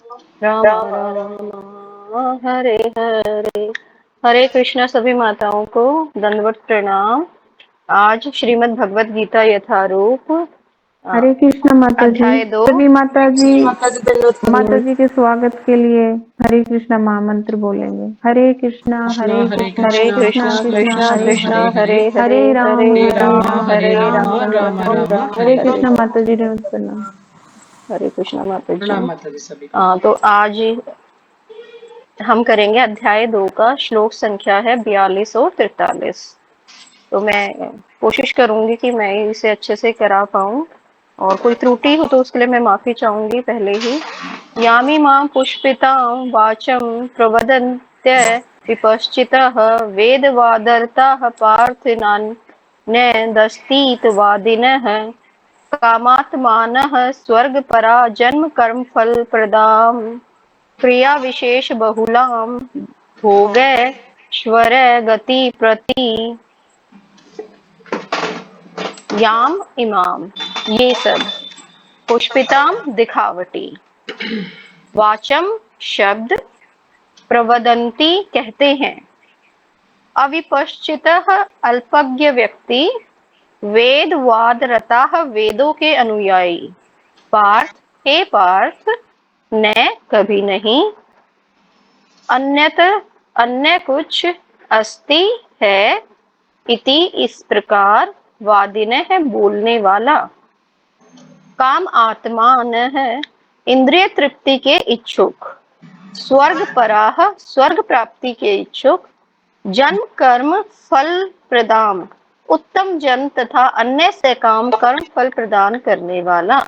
राम राम हरे हरे। हरे कृष्णा। सभी माताओं को दंडवत प्रणाम। आज श्रीमद् भगवत गीता यथारूप हरे कृष्णा माता जी। अध्याय 2। सभी माता जी के स्वागत के लिए हरे कृष्णा महामंत्र बोलेंगे। हरे कृष्णा हरे कृष्णा कृष्णा कृष्णा हरे हरे हरे हरे राम राम हरे राम राम राम राम हरे हरे कृष्णा हरे। माता जी ने प्रणाम। हरे कृष्णा माता जी। तो आज हम करेंगे अध्याय 2 का। श्लोक संख्या है 42 और 43। तो मैं कोशिश करूंगी कि मैं इसे अच्छे से करा पाऊं, और कोई त्रुटि हो तो उसके लिए मैं माफी चाहूंगी पहले ही। यामी मां पुष्पितां वाचं प्रवदन्त्य विपश्चितः वेदवादर्ताः पार्थिनान् न दस्तीतवादिनः कामात्मानः स्वर्गपरा जन्म कर्म फल प्रदां क्रिया विशेष बहुलां भोगैश्वर गति प्रति याम इमाम। ये सब पुष्पिताम दिखावटी, वाचम शब्द, प्रवदंती कहते हैं, अविपश्चितः अल्पज्ञ व्यक्ति, वेद वाद रता वेदों के अनुयायी, पार्थ हे पार्थ, न कभी नहीं, अन्यत अन्य कुछ, अस्ति है, इति इस प्रकार, वादिन है बोलने वाला, काम आत्मान है इंद्रिय तृप्ति के इच्छुक, स्वर्ग पराह स्वर्ग प्राप्ति के इच्छुक, जन्म कर्म फल प्रदान उत्तम जन्म तथा अन्य से काम कर्म फल प्रदान करने वाला,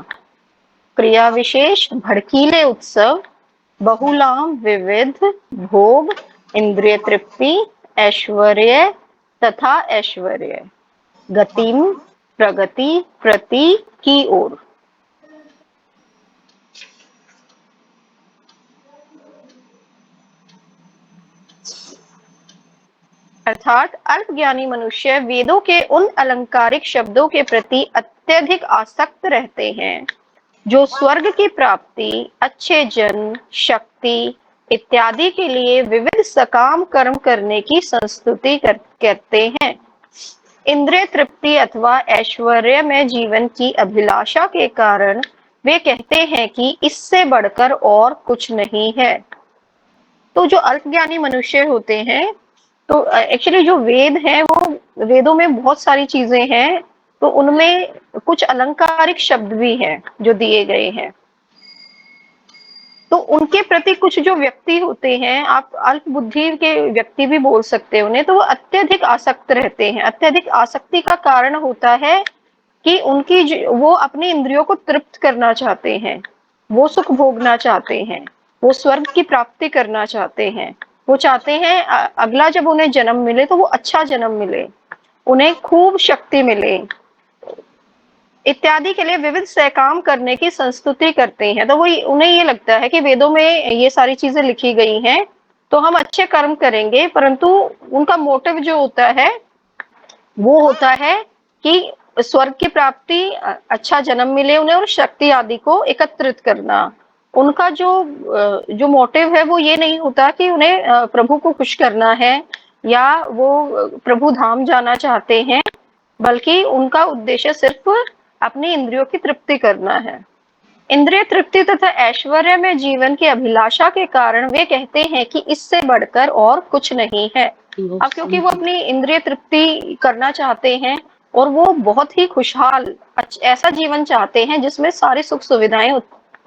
क्रिया विशेष भड़कीले उत्सव, बहुलाम विविध भोग, इंद्रिय तृप्ति, ऐश्वर्य तथा ऐश्वर्य, गतिम प्रगति प्रति की ओर। अर्थात अल्पज्ञानी मनुष्य वेदों के उन अलंकारिक शब्दों के प्रति अत्यधिक आसक्त रहते हैं जो स्वर्ग की प्राप्ति, अच्छे जन्म, शक्ति इत्यादि के लिए विविध सकाम कर्म करने की संस्तुति करते हैं। इंद्रिय तृप्ति अथवा ऐश्वर्य में जीवन की अभिलाषा के कारण वे कहते हैं कि इससे बढ़कर और कुछ नहीं है। तो जो अल्पज्ञानी मनुष्य होते हैं, तो एक्चुअली जो वेद है वो वेदों में बहुत सारी चीजें हैं, तो उनमें कुछ अलंकारिक शब्द भी हैं जो दिए गए हैं। तो उनके प्रति कुछ जो व्यक्ति होते हैं, आप अल्प बुद्धि के व्यक्ति भी बोल सकते हैं उन्हें, तो वो अत्यधिक आसक्त रहते हैं। अत्यधिक आसक्ति का कारण होता है कि वो अपनी इंद्रियों को तृप्त करना चाहते हैं, वो सुख भोगना चाहते हैं, वो स्वर्ग की प्राप्ति करना चाहते हैं। वो चाहते हैं अगला जब उन्हें जन्म मिले तो वो अच्छा जन्म मिले, उन्हें खूब शक्ति मिले इत्यादि के लिए विविध सहकाम करने की संस्तुति करते हैं। तो वो उन्हें ये लगता है कि वेदों में ये सारी चीजें लिखी गई हैं तो हम अच्छे कर्म करेंगे, परंतु उनका मोटिव जो होता है वो होता है कि स्वर्ग की प्राप्ति, अच्छा जन्म मिले उन्हें और शक्ति आदि को एकत्रित करना। उनका जो मोटिव है वो ये नहीं होता कि उन्हें प्रभु को खुश करना है या वो प्रभु धाम जाना चाहते हैं, बल्कि उनका उद्देश्य सिर्फ अपनी इंद्रियों की तृप्ति करना है। इंद्रिय तृप्ति तथा ऐश्वर्य में जीवन की अभिलाषा के कारण वे कहते हैं कि इससे बढ़कर और कुछ नहीं है। अब क्योंकि वो अपनी इंद्रिय तृप्ति करना चाहते हैं और वो बहुत ही खुशहाल ऐसा जीवन चाहते हैं जिसमें सारी सुख सुविधाएं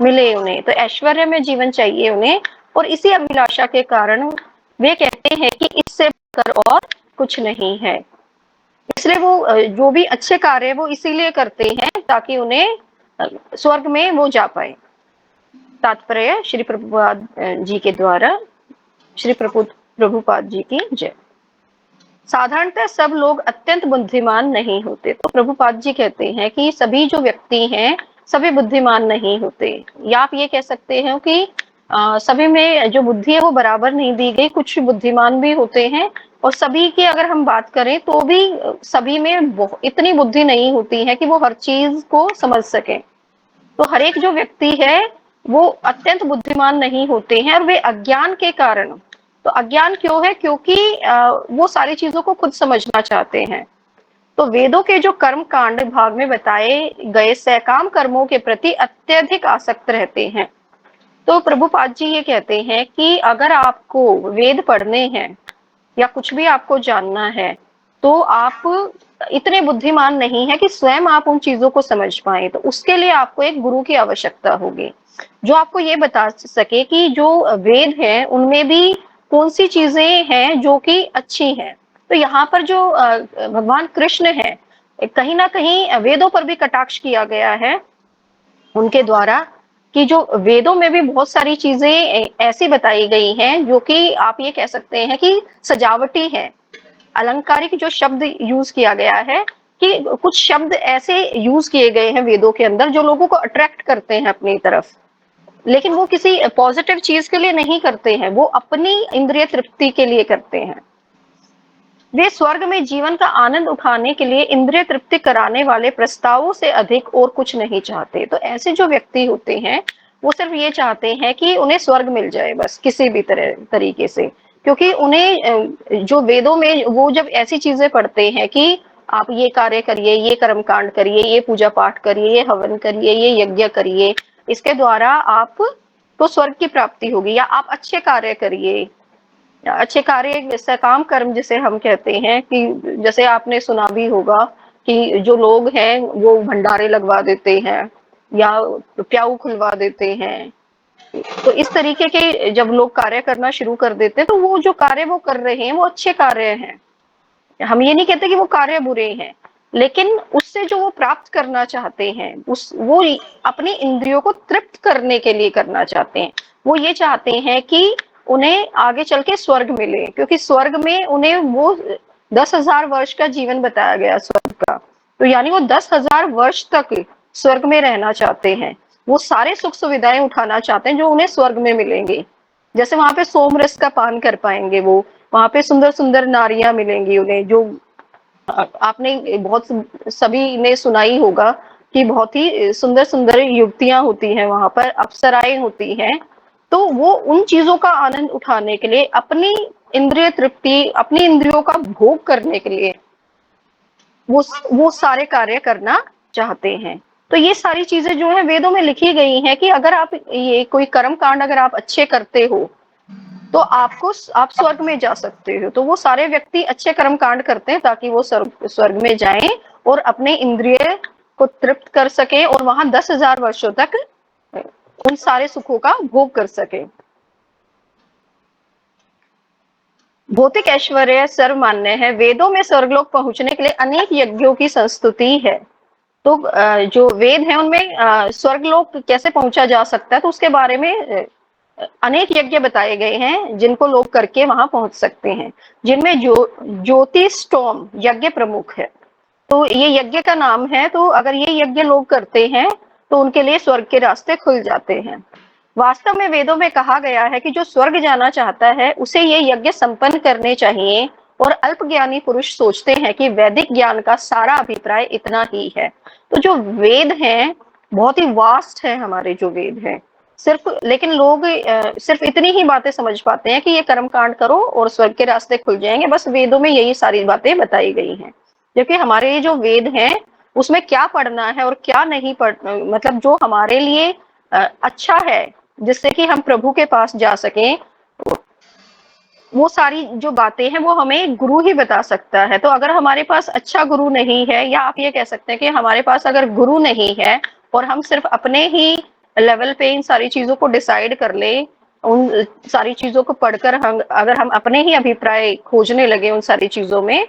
मिले उन्हें, तो ऐश्वर्य में जीवन चाहिए उन्हें, और इसी अभिलाषा के कारण वे कहते हैं कि इससे बढ़कर और कुछ नहीं है। इसलिए वो जो भी अच्छे कार्य वो इसीलिए करते हैं ताकि उन्हें स्वर्ग में वो जा पाए। तात्पर्य श्री प्रभुपाद जी के द्वारा। श्री प्रभुपाद जी की जय। साधारणतः सब लोग अत्यंत बुद्धिमान नहीं होते। तो प्रभुपाद जी कहते हैं कि सभी जो व्यक्ति हैं सभी बुद्धिमान नहीं होते, या आप ये कह सकते हैं कि सभी में जो बुद्धि है वो बराबर नहीं दी गई, कुछ बुद्धिमान भी होते हैं, और सभी की अगर हम बात करें तो भी सभी में इतनी बुद्धि नहीं होती है कि वो हर चीज को समझ सके। तो हर एक जो व्यक्ति है वो अत्यंत बुद्धिमान नहीं होते हैं, और वे अज्ञान के कारण, तो अज्ञान क्यों है, क्योंकि वो सारी चीजों को खुद समझना चाहते हैं। तो वेदों के जो कर्म कांड भाग में बताए गए सकाम कर्मों के प्रति अत्यधिक आसक्त रहते हैं। तो प्रभुपाद जी ये कहते हैं कि अगर आपको वेद पढ़ने हैं या कुछ भी आपको जानना है, तो आप इतने बुद्धिमान नहीं है कि स्वयं आप उन चीजों को समझ पाए, तो उसके लिए आपको एक गुरु की आवश्यकता होगी, जो आपको ये बता सके कि जो वेद है उनमें भी कौन सी चीजें हैं जो कि अच्छी हैं। तो यहाँ पर जो भगवान कृष्ण है, कहीं ना कहीं वेदों पर भी कटाक्ष किया गया है उनके द्वारा, कि जो वेदों में भी बहुत सारी चीजें ऐसी बताई गई हैं जो कि आप ये कह सकते हैं कि सजावटी है। अलंकारिक जो शब्द यूज किया गया है, कि कुछ शब्द ऐसे यूज किए गए हैं वेदों के अंदर जो लोगों को अट्रैक्ट करते हैं अपनी तरफ, लेकिन वो किसी पॉजिटिव चीज के लिए नहीं करते हैं, वो अपनी इंद्रिय तृप्ति के लिए करते हैं। वे स्वर्ग में जीवन का आनंद उठाने के लिए इंद्रिय तृप्ति कराने वाले प्रस्तावों से अधिक और कुछ नहीं चाहते। तो ऐसे जो व्यक्ति होते हैं वो सिर्फ ये चाहते हैं कि उन्हें स्वर्ग मिल जाए, बस किसी भी तरीके से, क्योंकि उन्हें जो वेदों में वो जब ऐसी चीजें पढ़ते हैं कि आप ये कार्य करिए, ये कर्म कांड करिए, ये पूजा पाठ करिए, ये हवन करिए, ये यज्ञ करिए, इसके द्वारा आप तो स्वर्ग की प्राप्ति होगी, या आप अच्छे कार्य करिए, अच्छे कार्य सकाम कर्म जिसे हम कहते हैं, कि जैसे आपने सुना भी होगा कि जो लोग हैं वो भंडारे लगवा देते हैं या प्याऊ खुलवा देते हैं। तो इस तरीके के जब लोग कार्य करना शुरू कर देते हैं, तो वो जो कार्य वो कर रहे हैं वो अच्छे कार्य हैं। हम ये नहीं कहते कि वो कार्य बुरे हैं, लेकिन उससे जो वो प्राप्त करना चाहते हैं, उस वो अपनी इंद्रियों को तृप्त करने के लिए करना चाहते हैं। वो ये चाहते हैं कि उन्हें आगे चल के स्वर्ग मिले, क्योंकि स्वर्ग में उन्हें वो 10,000 वर्ष का जीवन बताया गया स्वर्ग का, तो यानी वो 10,000 वर्ष तक स्वर्ग में रहना चाहते हैं। वो सारे सुख सुविधाएं उठाना चाहते हैं जो उन्हें स्वर्ग में मिलेंगे। जैसे वहां पे सोम रस का पान कर पाएंगे, वो वहां पे सुंदर सुंदर नारियां मिलेंगी उन्हें, जो आपने बहुत सभी ने सुना ही होगा कि बहुत ही सुंदर सुंदर युवतियां होती हैं वहां पर, अप्सराएं होती हैं। तो वो उन चीजों का आनंद उठाने के लिए, अपनी इंद्रिय तृप्ति, अपनी इंद्रियों का भोग करने के लिए वो सारे कार्य करना चाहते हैं। तो ये सारी चीजें जो है वेदों में लिखी गई हैं कि अगर आप ये कोई कर्म कांड अगर आप अच्छे करते हो तो आप स्वर्ग में जा सकते हो। तो वो सारे व्यक्ति अच्छे कर्म कांड करते हैं ताकि वो स्वर्ग में जाएं और अपने इंद्रिय को तृप्त कर सके और वहां 10,000 वर्षों तक उन सारे सुखों का भोग कर सके। भौतिक ऐश्वर्य सर्वमान्य है। वेदों में स्वर्गलोक पहुंचने के लिए अनेक यज्ञों की संस्तुति है। तो जो वेद है उनमें स्वर्गलोक कैसे पहुंचा जा सकता है, तो उसके बारे में अनेक यज्ञ बताए गए हैं जिनको लोग करके वहां पहुंच सकते हैं, जिनमें ज्योतिष्टोम यज्ञ प्रमुख है। तो ये यज्ञ का नाम है, तो अगर ये यज्ञ लोग करते हैं तो उनके लिए स्वर्ग के रास्ते खुल जाते हैं। वास्तव में वेदों में कहा गया है कि जो स्वर्ग जाना चाहता है उसे ये यज्ञ संपन्न करने चाहिए, और अल्पज्ञानी पुरुष सोचते हैं कि वैदिक ज्ञान का सारा अभिप्राय इतना ही है। तो जो वेद हैं बहुत ही वास्ट है, हमारे जो वेद हैं सिर्फ, लेकिन लोग सिर्फ इतनी ही बातें समझ पाते हैं कि ये कर्म कांड करो और स्वर्ग के रास्ते खुल जाएंगे, बस वेदों में यही सारी बातें बताई गई हैं। जबकि हमारे ये जो वेद हैं उसमें क्या पढ़ना है और क्या नहीं मतलब जो हमारे लिए अच्छा है जिससे कि हम प्रभु के पास जा सकें, वो सारी जो बातें हैं वो हमें गुरु ही बता सकता है। तो अगर हमारे पास अच्छा गुरु नहीं है, या आप ये कह सकते हैं कि हमारे पास अगर गुरु नहीं है और हम सिर्फ अपने ही लेवल पे इन सारी चीजों को डिसाइड कर ले, उन सारी चीजों को पढ़कर हम अगर हम अपने ही अभिप्राय खोजने लगे उन सारी चीजों में,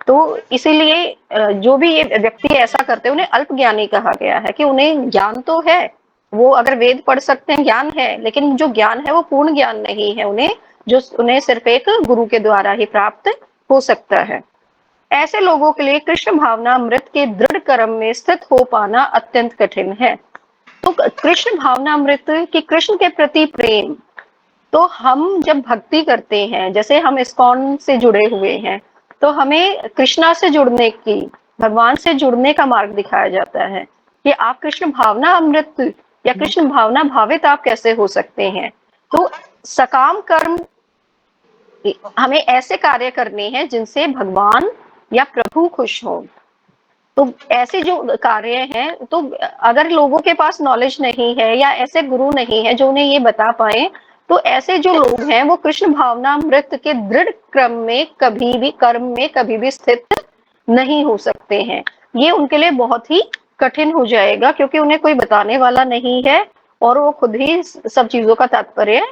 तो इसीलिए जो भी ये व्यक्ति ऐसा करते हैं उन्हें अल्पज्ञानी कहा गया है, कि उन्हें ज्ञान तो है, वो अगर वेद पढ़ सकते हैं, ज्ञान है, लेकिन जो ज्ञान है वो पूर्ण ज्ञान नहीं है उन्हें, जो उन्हें सिर्फ एक गुरु के द्वारा ही प्राप्त हो सकता है। ऐसे लोगों के लिए कृष्ण भावना अमृत के दृढ़ कर्म में स्थित हो पाना अत्यंत कठिन है। तो कृष्ण भावना अमृत की कृष्ण के प्रति प्रेम, तो हम जब भक्ति करते हैं, जैसे हम इस्कॉन से जुड़े हुए हैं, तो हमें कृष्णा से जुड़ने की, भगवान से जुड़ने का मार्ग दिखाया जाता है कि आप कृष्ण भावना अमृत या कृष्ण भावना भावित आप कैसे हो सकते हैं। तो सकाम कर्म, हमें ऐसे कार्य करने हैं जिनसे भगवान या प्रभु खुश हो। तो ऐसे जो कार्य हैं, तो अगर लोगों के पास नॉलेज नहीं है या ऐसे गुरु नहीं है जो उन्हें ये बता पाए, तो ऐसे जो लोग हैं वो कृष्ण भावनामृत के दृढ़ कर्म में कभी भी स्थित नहीं हो सकते हैं। ये उनके लिए बहुत ही कठिन हो जाएगा, क्योंकि उन्हें कोई बताने वाला नहीं है और वो खुद ही सब चीजों का तात्पर्य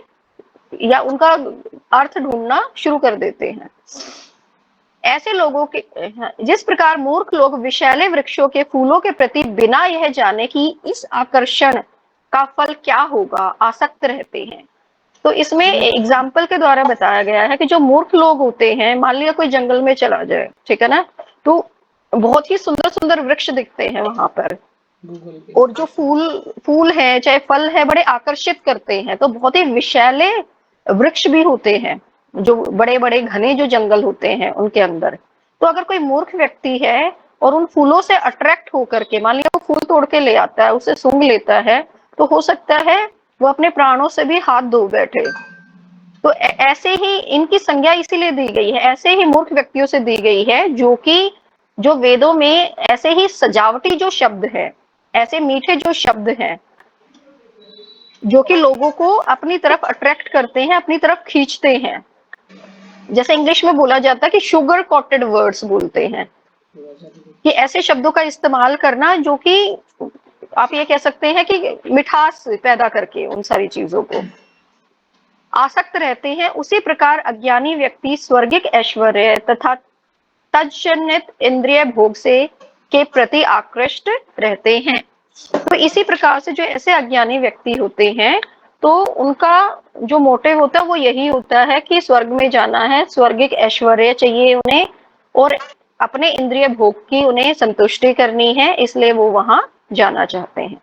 या उनका अर्थ ढूंढना शुरू कर देते हैं। ऐसे लोगों के, जिस प्रकार मूर्ख लोग विषैले वृक्षों के फूलों के प्रति बिना यह जाने कि इस आकर्षण का फल क्या होगा आसक्त रहते हैं। तो इसमें एग्जाम्पल के द्वारा बताया गया है कि जो मूर्ख लोग होते हैं, मान लिया कोई जंगल में चला जाए, ठीक है ना, तो बहुत ही सुंदर सुंदर वृक्ष दिखते हैं वहां पर, और जो फूल है चाहे फल है बड़े आकर्षित करते हैं, तो बहुत ही विषैले वृक्ष भी होते हैं जो बड़े बड़े घने जो जंगल होते हैं उनके अंदर। तो अगर कोई मूर्ख व्यक्ति है और उन फूलों से अट्रैक्ट होकर के, मान लिया वो फूल तोड़ के ले आता है, उसे सूंघ लेता है, तो हो सकता है वो अपने प्राणों से भी हाथ धो बैठे। तो ऐसे ही इनकी संज्ञा इसीलिए दी गई है, ऐसे ही मूर्ख व्यक्तियों से दी गई है, जो वेदों में ऐसे ही सजावटी जो शब्द है, ऐसे मीठे जो शब्द हैं, जो कि लोगों को अपनी तरफ अट्रैक्ट करते हैं, अपनी तरफ खींचते हैं। जैसे इंग्लिश में बोला जाता है कि शुगर कोटेड वर्ड्स बोलते हैं, कि ऐसे शब्दों का इस्तेमाल करना जो कि आप ये कह सकते हैं कि मिठास पैदा करके उन सारी चीजों को आसक्त रहते हैं। उसी प्रकार अज्ञानी व्यक्ति स्वर्गिक ऐश्वर्य तथा तज्जनित इंद्रिय भोग से के प्रति आकृष्ट रहते हैं। तो इसी प्रकार से जो ऐसे अज्ञानी व्यक्ति होते हैं, तो उनका जो मोटिव होता है वो यही होता है कि स्वर्ग में जाना है, स्वर्गिक ऐश्वर्य चाहिए उन्हें, और अपने इंद्रिय भोग की उन्हें संतुष्टि करनी है, इसलिए वो वहां जाना चाहते हैं।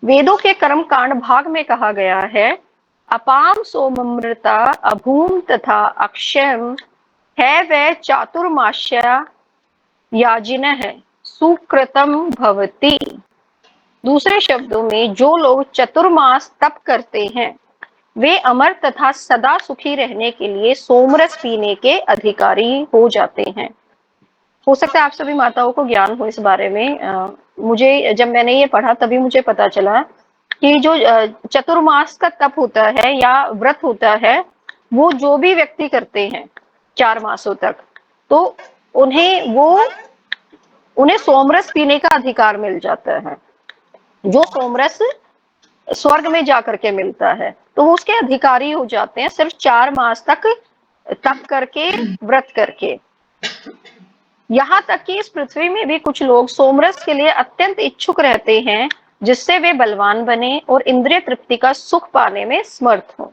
वेदों के कर्म कांड भाग में कहा गया है, अपाम सोममृता अभूम तथा अक्षयम है वह चातुर्मास्या याजिनः सुकृतम भवति। दूसरे शब्दों में, जो लोग चतुर्मास तप करते हैं वे अमर तथा सदा सुखी रहने के लिए सोमरस पीने के अधिकारी हो जाते हैं। हो सकता है आप सभी माताओं को ज्ञान हो इस बारे में। मुझे जब मैंने ये पढ़ा तभी मुझे पता चला कि जो चतुर्मास का तप होता है या व्रत होता है, वो जो भी व्यक्ति करते हैं 4 मासों तक, तो उन्हें सोमरस पीने का अधिकार मिल जाता है, जो सोमरस स्वर्ग में जाकर के मिलता है, तो वो उसके अधिकारी हो जाते हैं सिर्फ 4 मास तक तप करके, व्रत करके। यहाँ तक कि इस पृथ्वी में भी कुछ लोग सोमरस के लिए अत्यंत इच्छुक रहते हैं, जिससे वे बलवान बने और इंद्रिय तृप्ति का सुख पाने में समर्थ हो।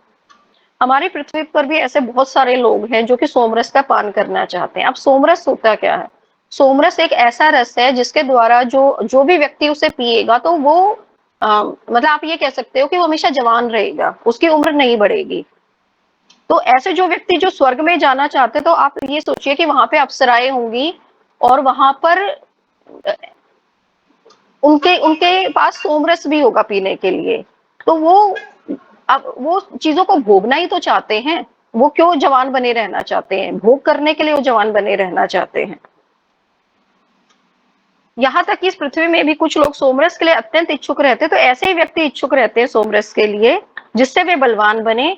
हमारी पृथ्वी पर भी ऐसे बहुत सारे लोग हैं जो कि सोमरस का पान करना चाहते हैं। अब सोमरस होता क्या है? सोमरस एक ऐसा रस है जिसके द्वारा जो भी व्यक्ति उसे पिएगा, तो वो मतलब आप ये कह सकते हो कि वो हमेशा जवान रहेगा, उसकी उम्र नहीं बढ़ेगी। तो ऐसे जो व्यक्ति जो स्वर्ग में जाना चाहते, तो आप ये सोचिए कि वहां पे अप्सराएं होंगी और वहां पर उनके पास सोमरस भी होगा पीने के लिए। तो वो चीजों को भोगना ही तो चाहते हैं, वो क्यों जवान बने रहना चाहते हैं? भोग करने के लिए वो जवान बने रहना चाहते हैं। यहाँ तक कि इस पृथ्वी में भी कुछ लोग सोमरस के लिए अत्यंत इच्छुक रहते हैं। तो ऐसे ही व्यक्ति इच्छुक रहते हैं सोमरस के लिए जिससे वे बलवान बने।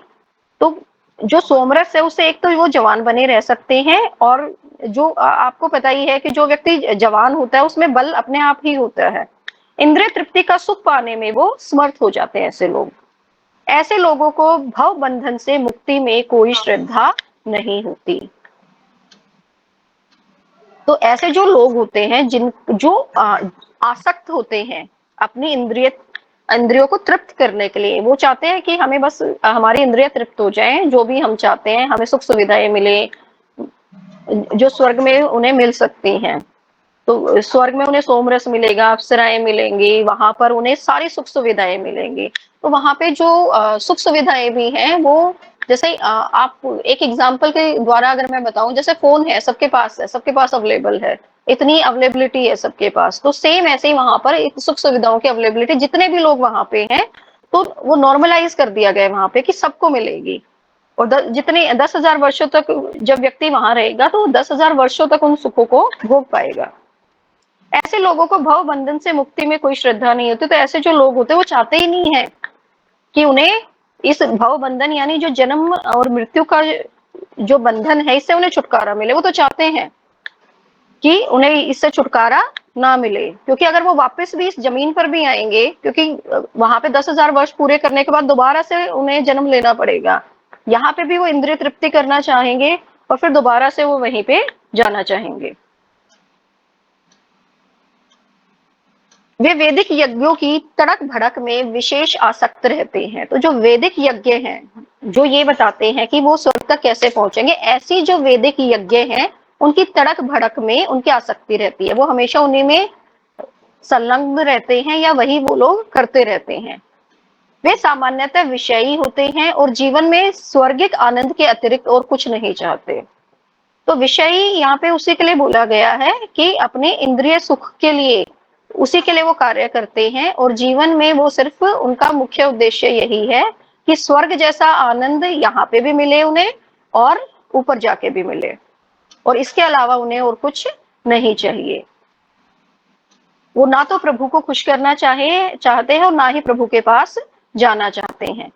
तो जो सोमरस है उससे एक तो वो जवान बने रह सकते हैं, और जो आपको पता ही है कि जो व्यक्ति जवान होता है उसमें बल अपने आप ही होता है। इंद्रिय तृप्ति का सुख पाने में वो समर्थ हो जाते हैं ऐसे लोग। ऐसे लोगों को भव बंधन से मुक्ति में कोई श्रद्धा नहीं होती। तो ऐसे जो लोग होते हैं जो आसक्त होते हैं अपनी इंद्रियों को तृप्त करने के लिए, वो चाहते हैं कि हमें बस हमारी इंद्रिय तृप्त हो जाएं, जो भी हम चाहते हैं, हमें सुख सुविधाएं मिले जो स्वर्ग में उन्हें मिल सकती हैं। तो स्वर्ग में उन्हें सोमरस मिलेगा, अप्सराएं मिलेंगी, वहां पर उन्हें सारी सुख सुविधाएं मिलेंगी। तो वहां पे जो सुख सुविधाएं भी हैं, वो जैसे आप एक एग्जांपल के द्वारा अगर मैं बताऊं, जैसे फोन है, सबके पास अवेलेबल है, इतनी अवेलेबिलिटी है सबके पास, तो सेम ऐसे ही वहां पर सुख सुविधाओं की अवेलेबिलिटी, जितने भी लोग वहां पे हैं तो वो नॉर्मलाइज कर दिया गया है वहां पे कि सबको मिलेगी। और जितने 10,000 वर्षों तक जब व्यक्ति वहां रहेगा तो 10,000 वर्षों तक उन सुखों को भोग पाएगा। ऐसे लोगों को भव बंधन से मुक्ति में कोई श्रद्धा नहीं होती, तो ऐसे जो लोग होते हैं वो चाहते ही नहीं है कि उन्हें इस भव बंधन यानी जो जन्म और मृत्यु का जो बंधन है इससे उन्हें छुटकारा मिले। वो तो चाहते हैं कि उन्हें इससे छुटकारा ना मिले, क्योंकि अगर वो वापस भी इस जमीन पर भी आएंगे, क्योंकि वहां पे 10,000 वर्ष पूरे करने के बाद दोबारा से उन्हें जन्म लेना पड़ेगा, यहाँ पे भी वो इंद्रिय तृप्ति करना चाहेंगे और फिर दोबारा से वो वहीं पे जाना चाहेंगे। वे वैदिक यज्ञों की तड़क भड़क में विशेष आसक्त रहते हैं। तो जो वैदिक यज्ञ हैं जो ये बताते हैं कि वो स्वर्ग तक कैसे पहुंचेंगे, ऐसी जो वैदिक यज्ञ हैं उनकी तड़क भड़क में उनकी आसक्ति रहती है, वो हमेशा उन्हीं में संलग्न रहते हैं या वही वो लोग करते रहते हैं। वे सामान्यतः विषयी होते हैं और जीवन में स्वर्गिक आनंद के अतिरिक्त और कुछ नहीं चाहते। तो विषयी यहाँ पे उसी के लिए बोला गया है कि अपने इंद्रिय सुख के लिए, उसी के लिए वो कार्य करते हैं, और जीवन में वो सिर्फ उनका मुख्य उद्देश्य यही है कि स्वर्ग जैसा आनंद यहाँ पे भी मिले उन्हें और ऊपर जाके भी मिले, और इसके अलावा उन्हें और कुछ नहीं चाहिए। वो ना तो प्रभु को खुश करना चाहते हैं और ना ही प्रभु के पास जाना चाहते हैं।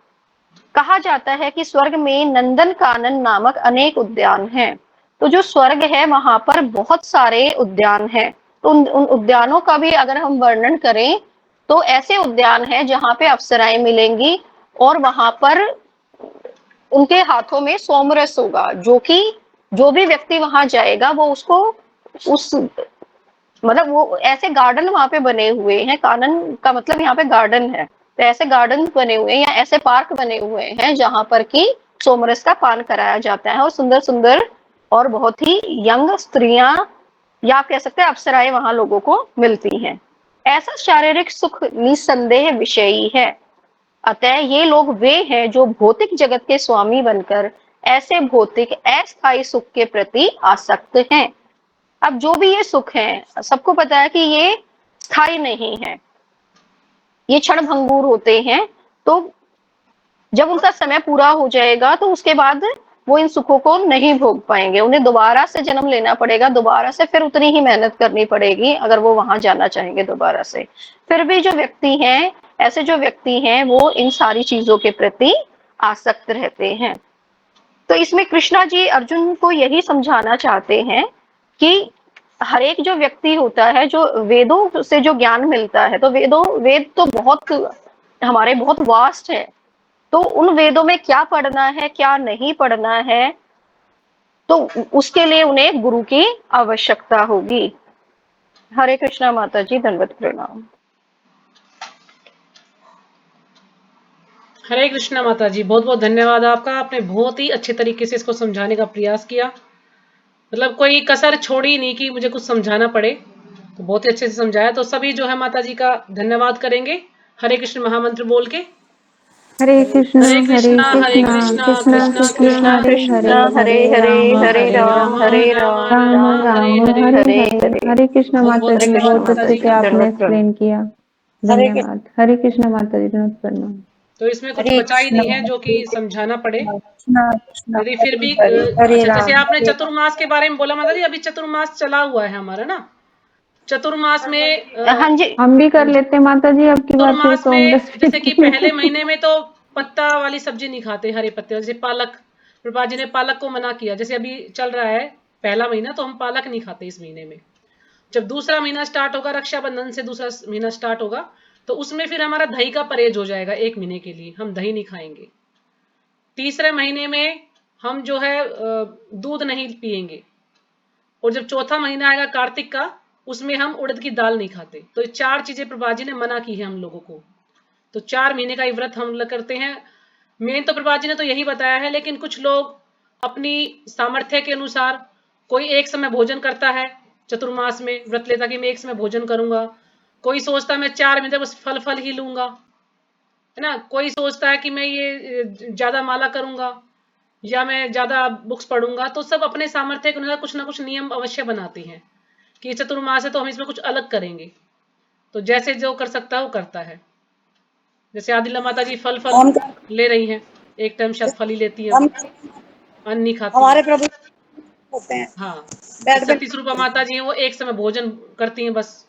कहा जाता है कि स्वर्ग में नंदन कानन नामक अनेक उद्यान हैं। तो जो स्वर्ग है वहां पर बहुत सारे उद्यान हैं। तो उन उद्यानों का भी अगर हम वर्णन करें तो ऐसे उद्यान हैं जहां पे अप्सराएं मिलेंगी और वहां पर उनके हाथों में सोमरस होगा, जो कि जो भी व्यक्ति वहां जाएगा वो उसको उस मतलब वो ऐसे गार्डन वहां पे बने हुए हैं, कानन का मतलब यहाँ पे गार्डन है, तो ऐसे गार्डन बने हुए हैं या ऐसे पार्क बने हुए हैं जहां पर कि सोमरस का पान कराया जाता है और सुंदर सुंदर और बहुत ही यंग स्त्रियां या आप कह सकते हैं अप्सराएं वहां लोगों को मिलती हैं। ऐसा शारीरिक सुख निस्संदेह विषयी है। अतः ये लोग वे हैं जो भौतिक जगत के स्वामी बनकर ऐसे भौतिक अस्थायी सुख के प्रति आसक्त हैं। अब जो भी ये सुख है सबको पता है कि ये स्थायी नहीं है, ये क्षण भंगुर होते हैं। तो जब उनका समय पूरा हो जाएगा तो उसके बाद वो इन सुखों को नहीं भोग पाएंगे, उन्हें दोबारा से जन्म लेना पड़ेगा, दोबारा से फिर उतनी ही मेहनत करनी पड़ेगी अगर वो वहां जाना चाहेंगे दोबारा से। फिर भी जो व्यक्ति हैं, ऐसे जो व्यक्ति हैं वो इन सारी चीजों के प्रति आसक्त रहते हैं। तो इसमें कृष्णा जी अर्जुन को यही समझाना चाहते हैं कि हर एक जो व्यक्ति होता है, जो वेदों से जो ज्ञान मिलता है, तो वेद तो बहुत हमारे बहुत वास्ट है, तो उन वेदों में क्या पढ़ना है क्या नहीं पढ़ना है, तो उसके लिए उन्हें गुरु की आवश्यकता होगी। हरे कृष्णा माता जी, दंडवत प्रणाम। हरे कृष्णा माता जी, बहुत बहुत धन्यवाद आपका। आपने बहुत ही अच्छे तरीके से इसको समझाने का प्रयास किया, मतलब कोई कसर छोड़ी नहीं कि मुझे कुछ समझाना पड़े, तो बहुत ही अच्छे से समझाया। तो सभी जो है माता जी का धन्यवाद करेंगे हरे कृष्ण महामंत्र बोल के। हरे कृष्ण हरे कृष्णा हरे कृष्ण कृष्णा कृष्ण कृष्णा कृष्ण कृष्णा हरे कृष्णा हरे हरे हरे राम राम हरे राम राम राम राम राम राम हरे राम हरे। हरे हरे हरे। हरे। हरे कृष्ण बहुत माता बहुत हरे जी, कृष्ण धन्यवाद बहुत माता माता अच्छे जी से जी, का। आपने दंडवत प्रणाम। एक्सप्लेन किया, हरे कृष्ण। धन्यवाद। हरे कृष्ण माता जी, दंडवत प्रणाम। तो इसमें कुछ हरे बचा ही कृष्ण नहीं है जो कि समझाना पड़े, कृष्ण कृष्ण यदि फिर हरे भी हरे, हरे अच्छा, जैसे राम आपने हरे राम। चतुर्मास के बारे में बोला माता जी, अभी चतुर्मास चला हुआ है हमारा ना। चतुर्मास में हाँ जी। हम भी हाँ कर जी, लेते हैं माता जी, अब की बार फिर चतुर्मास सोमरस में जैसे कि पहले पीते महीने में तो पत्ता वाली सब्जी नहीं खाते, हरे पत्ते, जैसे पालक। प्रभा जी ने पालक को मना किया, जैसे अभी चल रहा है पहला महीना, तो हम पालक नहीं खाते इस महीने में। जब दूसरा महीना स्टार्ट होगा, रक्षाबंधन से दूसरा महीना स्टार्ट होगा, तो उसमें फिर हमारा दही का परहेज हो जाएगा, एक महीने के लिए हम दही नहीं खाएंगे। तीसरे महीने में हम जो है दूध नहीं पिएंगे, और जब चौथा महीना आएगा कार्तिक का, उसमें हम उड़द की दाल नहीं खाते। तो ये 4 चीजें प्रभा जी ने मना की है हम लोगों को। तो 4 महीने का ये व्रत हम लोग करते हैं। मेन तो प्रभा जी ने तो यही बताया है, लेकिन कुछ लोग अपनी सामर्थ्य के अनुसार, कोई एक समय भोजन करता है चतुर्मास में, व्रत लेता कि मैं एक समय भोजन करूंगा। कोई सोचता है मैं 4 महीने बस फल फल ही लूंगा, है ना। कोई सोचता है कि मैं ये ज्यादा माला करूंगा या मैं ज्यादा बुक्स पढ़ूंगा। तो सब अपने सामर्थ्य के अनुसार कुछ ना कुछ नियम अवश्य बनाते हैं, कि चतुर्मास है तो हम इसमें कुछ अलग करेंगे। तो जैसे जो कर सकता है वो करता है। जैसे आदिला माता जी फल हम ले रही हैं, एक टाइम शायद फल ही लेती है हम वो, अन्न नहीं खाती हमारे है। प्रभु होते हैं हाँ, एक बेड पे। सती स्वरूपा माता जी हैं, वो एक समय भोजन करती हैं, बस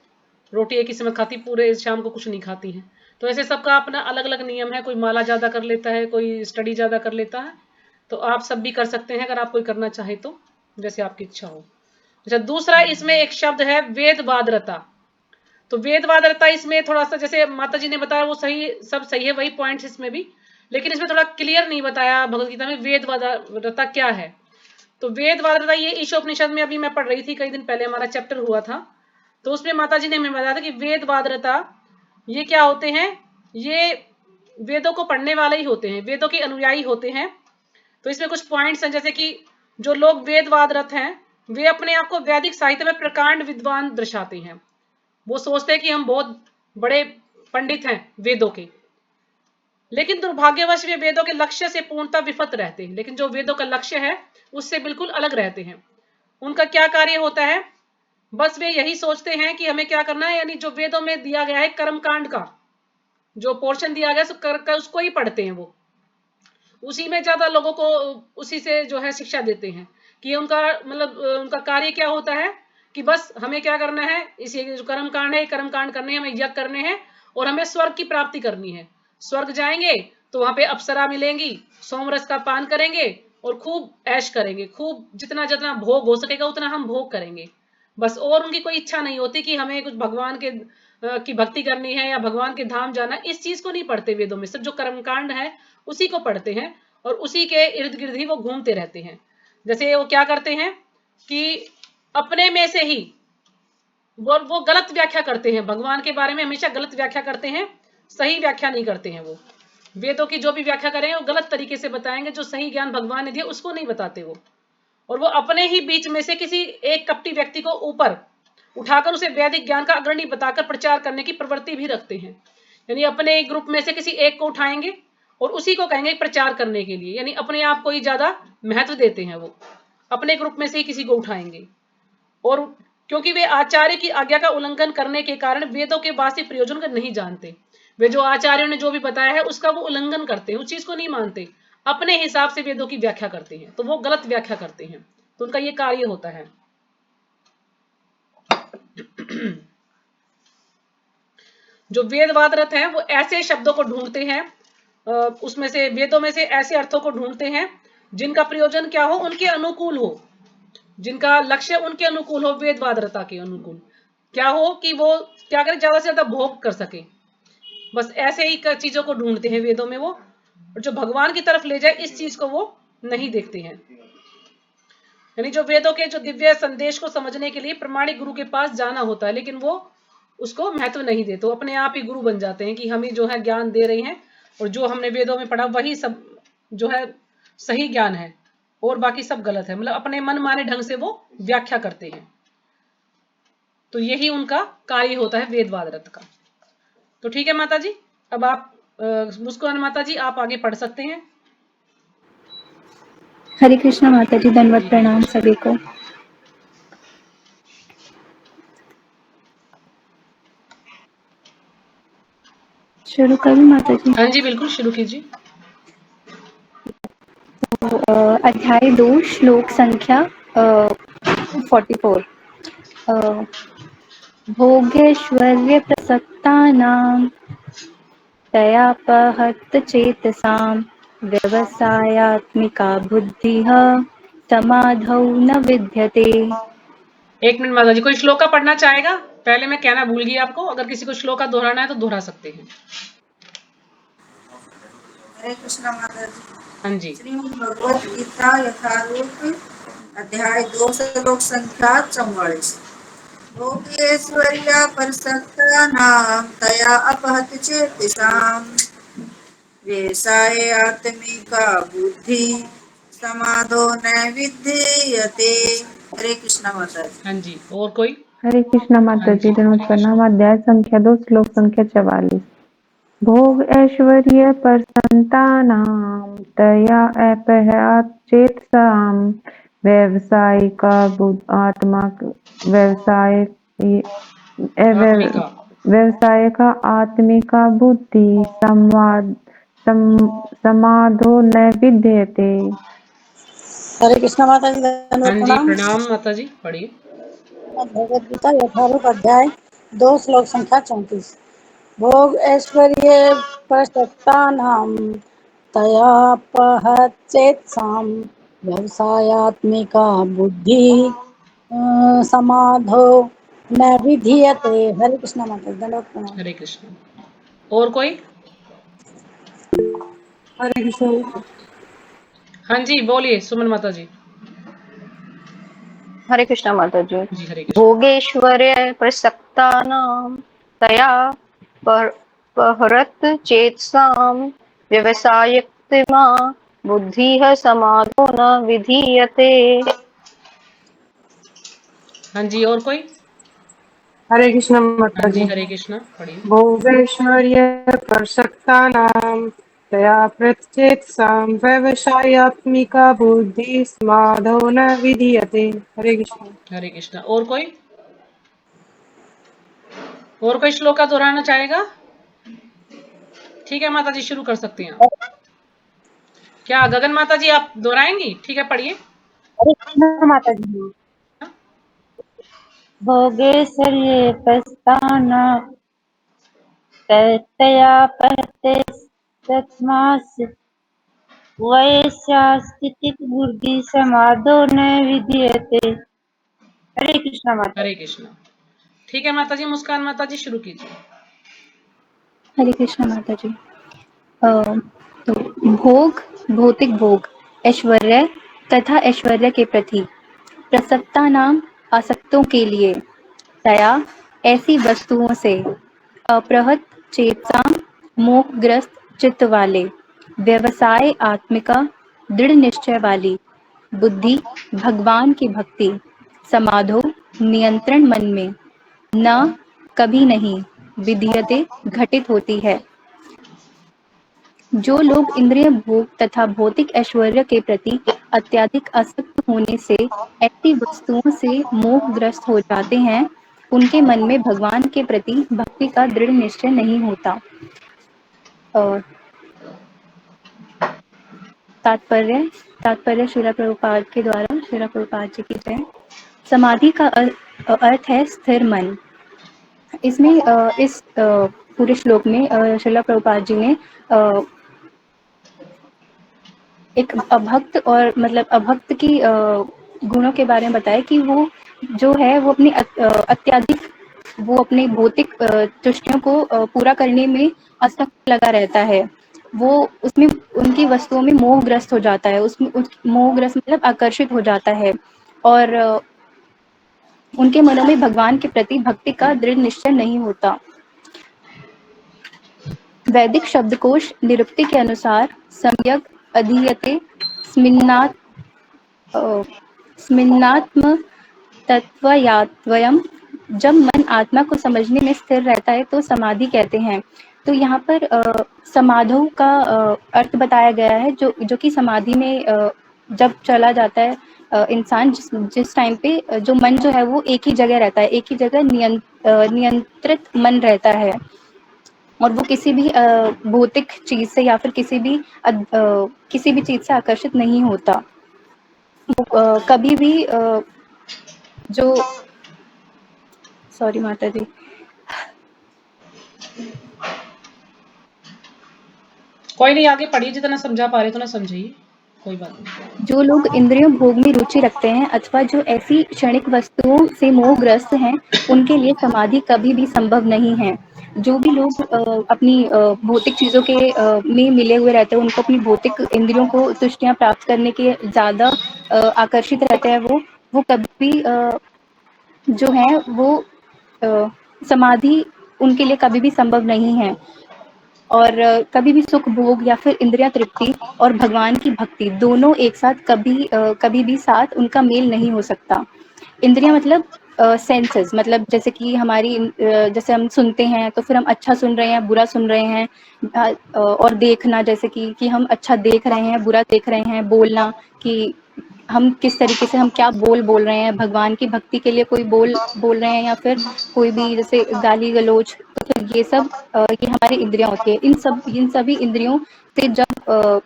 रोटी एक ही समय खाती, पूरे शाम को कुछ नहीं खाती हैं। तो ऐसे सबका अपना अलग अलग नियम है, कोई माला ज्यादा कर लेता है, कोई स्टडी ज्यादा कर लेता है। तो आप सब भी कर सकते हैं अगर आप कोई करना चाहे तो, जैसे आपकी इच्छा हो। अच्छा, दूसरा इसमें एक शब्द है वेदवादरता। तो वेदवादरता इसमें थोड़ा सा, जैसे माता जी ने बताया वो सही, सब सही है, वही पॉइंट्स इसमें भी, लेकिन इसमें थोड़ा क्लियर नहीं बताया भगवत गीता में वेदवादरता क्या है। तो वेदवादरता ये ईशोपनिषद में अभी मैं पढ़ रही थी, कई दिन पहले हमारा चैप्टर हुआ था, तो उसमें माता जी ने हमें बताया था कि वेदवादरता ये क्या होते हैं। ये वेदों को पढ़ने वाले ही होते हैं, वेदों के अनुयायी होते हैं। तो इसमें कुछ पॉइंट्स हैं, जैसे कि जो लोग वेदवादरत हैं वे अपने आप को वैदिक साहित्य में प्रकांड विद्वान दर्शाते हैं। वो सोचते हैं कि हम बहुत बड़े पंडित हैं वेदों के, लेकिन दुर्भाग्यवश वे वेदों के लक्ष्य से पूर्णतः विफत रहते हैं। लेकिन जो वेदों का लक्ष्य है उससे बिल्कुल अलग रहते हैं। उनका क्या कार्य होता है, बस वे यही सोचते हैं कि हमें क्या करना है, यानी जो वेदों में दिया गया है कर्मकांड का जो पोर्शन दिया गया है उसको ही पढ़ते हैं। वो उसी में ज्यादा लोगों को उसी से जो है शिक्षा देते हैं कि उनका मतलब उनका कार्य क्या होता है कि बस हमें क्या करना है, इसी जो कर्मकांड है, कर्मकांड करने हैं, हमें यज्ञ करने हैं और हमें स्वर्ग की प्राप्ति करनी है। स्वर्ग जाएंगे तो वहां पे अप्सरा मिलेंगी, सोमरस का पान करेंगे और खूब ऐश करेंगे, खूब जितना जितना भोग हो सकेगा उतना हम भोग करेंगे बस। और उनकी कोई इच्छा नहीं होती कि हमें कुछ भगवान के की भक्ति करनी है या भगवान के धाम जाना। इस चीज को नहीं पढ़ते वेदों में, सिर्फ जो कर्मकांड है उसी को पढ़ते हैं और उसी के इर्द गिर्द ही वो घूमते रहते हैं। जैसे वो क्या करते हैं कि अपने में से ही वो गलत व्याख्या करते हैं, भगवान के बारे में हमेशा गलत व्याख्या करते हैं, सही व्याख्या नहीं करते हैं। वो वेदों की जो भी व्याख्या करेंगे वो गलत तरीके से बताएंगे, जो सही ज्ञान भगवान ने दिया उसको नहीं बताते वो। और वो अपने ही बीच में से किसी एक कपटी व्यक्ति को ऊपर उठाकर उसे वैदिक ज्ञान का अग्रणी बताकर प्रचार करने की प्रवृत्ति भी रखते हैं। यानी अपने ग्रुप में से किसी एक को उठाएंगे और उसी को कहेंगे प्रचार करने के लिए, यानी अपने आप को ही ज्यादा महत्व देते हैं। वो अपने ग्रुप में से ही किसी को उठाएंगे और क्योंकि वे आचार्य की आज्ञा का उल्लंघन करने के कारण वेदों के वास्तविक प्रयोजन को नहीं जानते। वे जो आचार्यों ने जो भी बताया है उसका वो उल्लंघन करते हैं, उस चीज को नहीं मानते, अपने हिसाब से वेदों की व्याख्या करते हैं, तो वो गलत व्याख्या करते हैं। तो उनका ये कार्य होता है। जो वेदवादरत हैं वो ऐसे शब्दों को ढूंढते हैं, उसमें से वेदों में से ऐसे अर्थों को ढूंढते हैं जिनका प्रयोजन क्या हो, उनके अनुकूल हो, जिनका लक्ष्य उनके अनुकूल हो, वेदवादरता के अनुकूल क्या हो कि वो क्या करें, ज्यादा से ज्यादा भोग कर सके। बस ऐसे ही चीजों को ढूंढते हैं वेदों में वो, और जो भगवान की तरफ ले जाए इस चीज को वो नहीं देखते हैं। यानी जो वेदों के जो दिव्य संदेश को समझने के लिए प्रमाणिक गुरु के पास जाना होता है, लेकिन वो उसको महत्व नहीं देते, तो अपने आप ही गुरु बन जाते हैं कि हम ही जो है ज्ञान दे रहे हैं और जो हमने वेदों में पढ़ा वही सब जो है सही ज्ञान है और बाकी सब गलत है। मतलब अपने मन माने ढंग से वो व्याख्या करते हैं। तो यही उनका कार्य होता है वेदवादरत का। तो ठीक है माता जी, अब आप मुस्कुरान माता जी आप आगे पढ़ सकते हैं। हरे कृष्णा माता जी, धन्यवाद, प्रणाम सभी को। शुरू करूं माता जी? हाँ जी बिल्कुल शुरू कीजिए। तो अध्याय 2 श्लोक संख्या 44। भोगैश्वर्य प्रसक्तानां तयापहत चेतसां व्यवसायात्मिका बुद्धिः समाधौ न विद्यते। एक मिनट माता जी, कोई श्लोका पढ़ना चाहेगा? पहले मैं कहना भूल गई आपको, अगर किसी को श्लोका दोहराना है तो दोहरा सकते हैं। हरे कृष्णा माता जी। हाँ जी। श्रीमद् भगवत गीता यथारूप अध्याय 2 श्लोक संख्या 44। भोगेश्वर्या परसक्तानां तया अपहत चेतसां व्यवसाये आत्मिका बुद्धि समाधो न विद्यते। हरे कृष्णा माता जी। हाँ जी, और कोई? हरे कृष्णा माता जी, धन्यवाद, प्रणाम। अध्याय संख्या 2 श्लोक संख्या 44। भोग ऐश्वर्य पर संतानां तया अपहत चेतसां व्यवसायिका आत्मिका। व्यवसायिका आत्मिका बुद्धि समाधो न विद्यते। हरे कृष्णा माता जी, हाँ धन्यवाद जी, प्रणाम। प्रणाम माता जी, पढ़िए। भगवद गीता 18 अध्याय 2 श्लोक संख्या 34। भोग ऐश्वर्य प्रसक्तानां तयापहच्चेत्सां व्यवसायात्मिका बुद्धि समाधो न विधीयते। हरे कृष्णा माता जी, धन्यवाद प्रणाम। हरे कृष्ण। और कोई? हरे कृष्ण। हाँ जी, बोलिए सुमन माता जी। हरे कृष्णा माता जी। जी हरे कृष्ण। भोगेश्वर्य प्रसक्तानां तया पहरत चेतसां व्यवसायक्तिमा बुद्धिः समाधो न विधीयते। हाँ जी, और कोई? हरे कृष्ण हाँ माता जी, जी। हरे कृष्ण, पढ़िए। भोगैश्वर्य प्रसक्तानां तया प्रत्येत्सां व्यवसायात्मिका बुद्धि समाधो न विधीयते। हरे कृष्ण। हरे कृष्ण। और कोई? और कोई श्लोक का दोहराना चाहेगा? ठीक है माता जी, शुरू कर सकते हैं आप। क्या गगन माता जी आप दोहराएंगी? ठीक है, पढ़िए। हरे कृष्णा माता जी। भोगेश्वर्ये प्रस्थान तया पहते तस्मास् वैश्यास्थिति बुद्धि समाधो न विधीयते। हरे कृष्णा माता। हरे कृष्ण। ठीक है माता जी, मुस्कान माता जी शुरू कीजिए। हरे कृष्ण माता जी। तो भोग, भौतिक भोग, ऐश्वर्य तथा ऐश्वर्य के प्रति, प्रसक्ता नाम आसक्तों के लिए, तया ऐसी वस्तुओं से, अपरहत चेतसा मोहग्रस्त चित्त वाले, व्यवसाय आत्मिका दृढ़ निश्चय वाली, बुद्धि भगवान की भक्ति, समाधो नियंत्रण मन में, न कभी नहीं, विधीयते घटित होती है। जो लोग इंद्रिय भोग तथा भौतिक ऐश्वर्य के प्रति अत्यधिक आसक्त होने से ऐसी वस्तुओं से मोहग्रस्त हो जाते हैं, उनके मन में भगवान के प्रति भक्ति का दृढ़ निश्चय नहीं होता। और तात्पर्य श्रील प्रभुपाद के द्वारा, श्रील प्रभुपाद जी की जय। समाधि का अर्थ है स्थिर मन। इसमें इस पूरे श्लोक में श्रील प्रभुपाद जी ने एक अभक्त और मतलब अभक्त की गुणों के बारे में बताया कि वो जो है वो अपनी अत्यधिक वो अपने भौतिक तुष्टियों को पूरा करने में आसक्त लगा रहता है। वो उसमें उनकी वस्तुओं में मोहग्रस्त हो जाता है, उसमें मोहग्रस्त मतलब आकर्षित हो जाता है, और उनके मनों में भगवान के प्रति भक्ति का दृढ़ निश्चय नहीं होता। वैदिक शब्दकोश निरुक्ति के अनुसार सम्यक अधीयते स्मिन्नात् स्मिन्नात्म तत्वयात्वयम्। जब मन आत्मा को समझने में स्थिर रहता है तो समाधि कहते हैं। तो यहाँ पर समाधो का अर्थ बताया गया है, जो कि समाधि में जब चला जाता है इंसान, जिस टाइम पे जो मन जो है वो एक ही जगह रहता है, एक ही जगह नियंत्रित मन रहता है, और वो किसी भी भौतिक चीज से या फिर किसी भी चीज से आकर्षित नहीं होता। वो कभी भी जो सॉरी माता जी, कोई नहीं, आगे पढ़िए, जितना समझा पा रहे तो ना समझिए, कोई बात नहीं। जो लोग इंद्रियों भोग में रुचि रखते हैं अथवा जो ऐसी क्षणिक वस्तुओं से मोहग्रस्त हैं, उनके लिए समाधि कभी भी संभव नहीं है। जो भी लोग अपनी भौतिक चीजों के में मिले हुए रहते हैं, उनको अपनी भौतिक इंद्रियों को तुष्टियां प्राप्त करने के ज्यादा आकर्षित रहते हैं, वो कभी जो है वो समाधि उनके लिए कभी भी संभव नहीं है। और कभी भी सुख भोग या फिर इंद्रिया तृप्ति और भगवान की भक्ति दोनों एक साथ कभी भी साथ उनका मेल नहीं हो सकता। इंद्रिया मतलब सेंसेस, मतलब जैसे कि हमारी जैसे हम सुनते हैं तो फिर हम अच्छा सुन रहे हैं बुरा सुन रहे हैं, और देखना जैसे कि हम अच्छा देख रहे हैं बुरा देख रहे हैं, बोलना कि हम किस तरीके से हम क्या बोल रहे हैं, भगवान की भक्ति के लिए कोई बोल रहे हैं या फिर कोई भी जैसे गाली गलौज, तो फिर ये सब ये हमारी इंद्रियां होती है। इन सभी इंद्रियों से जब